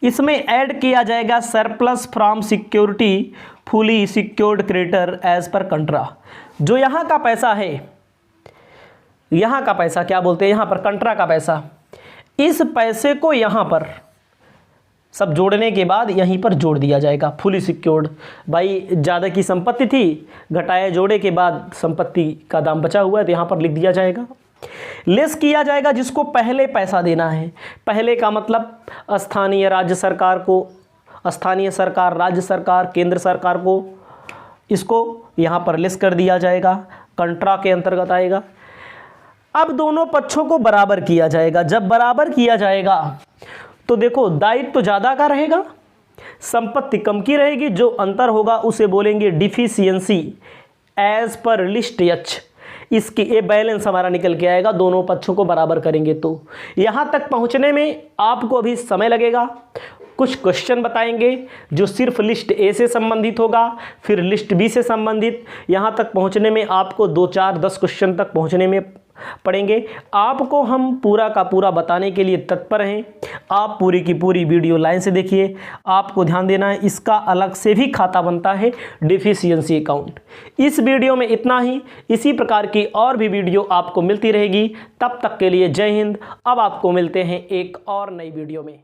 इसमें ऐड किया जाएगा surplus from security fully secured creditor as per contra. जो यहाँ का पैसा है, यहाँ का पैसा क्या बोलते हैं, यहाँ पर कंट्रा का पैसा, इस पैसे को यहाँ पर सब जोड़ने के बाद यहीं पर जोड़ दिया जाएगा। फुली सिक्योर्ड, भाई ज़्यादा की संपत्ति थी, घटाए जोड़े के बाद संपत्ति का दाम बचा हुआ है तो यहाँ पर लिख दिया जाएगा। लेस किया जाएगा जिसको पहले पैसा देना है। पहले का मतलब स्थानीय राज्य सरकार को, स्थानीय सरकार, राज्य सरकार, केंद्र सरकार को, इसको यहाँ पर लेस कर दिया जाएगा, कंट्रा के अंतर्गत आएगा। अब दोनों पक्षों को बराबर किया जाएगा। जब बराबर किया जाएगा तो देखो दायित्व तो ज़्यादा का रहेगा, संपत्ति कम की रहेगी, जो अंतर होगा उसे बोलेंगे deficiency as per list H. इसकी ये बैलेंस हमारा निकल के आएगा, दोनों पक्षों को बराबर करेंगे तो। यहाँ तक पहुँचने में आपको अभी समय लगेगा। कुछ क्वेश्चन बताएंगे जो सिर्फ लिस्ट ए से संबंधित होगा, फिर लिस्ट बी से संबंधित। यहाँ तक पहुँचने में आपको 2, 4, 10 क्वेश्चन तक पहुँचने में पड़ेंगे। आपको हम पूरा का पूरा बताने के लिए तत्पर हैं। आप पूरी की पूरी वीडियो लाइन से देखिए। आपको ध्यान देना है, इसका अलग से भी खाता बनता है, डिफिशियंसी अकाउंट। इस वीडियो में इतना ही। इसी प्रकार की और भी वीडियो आपको मिलती रहेगी। तब तक के लिए जय हिंद। अब आपको मिलते हैं एक और नई वीडियो में।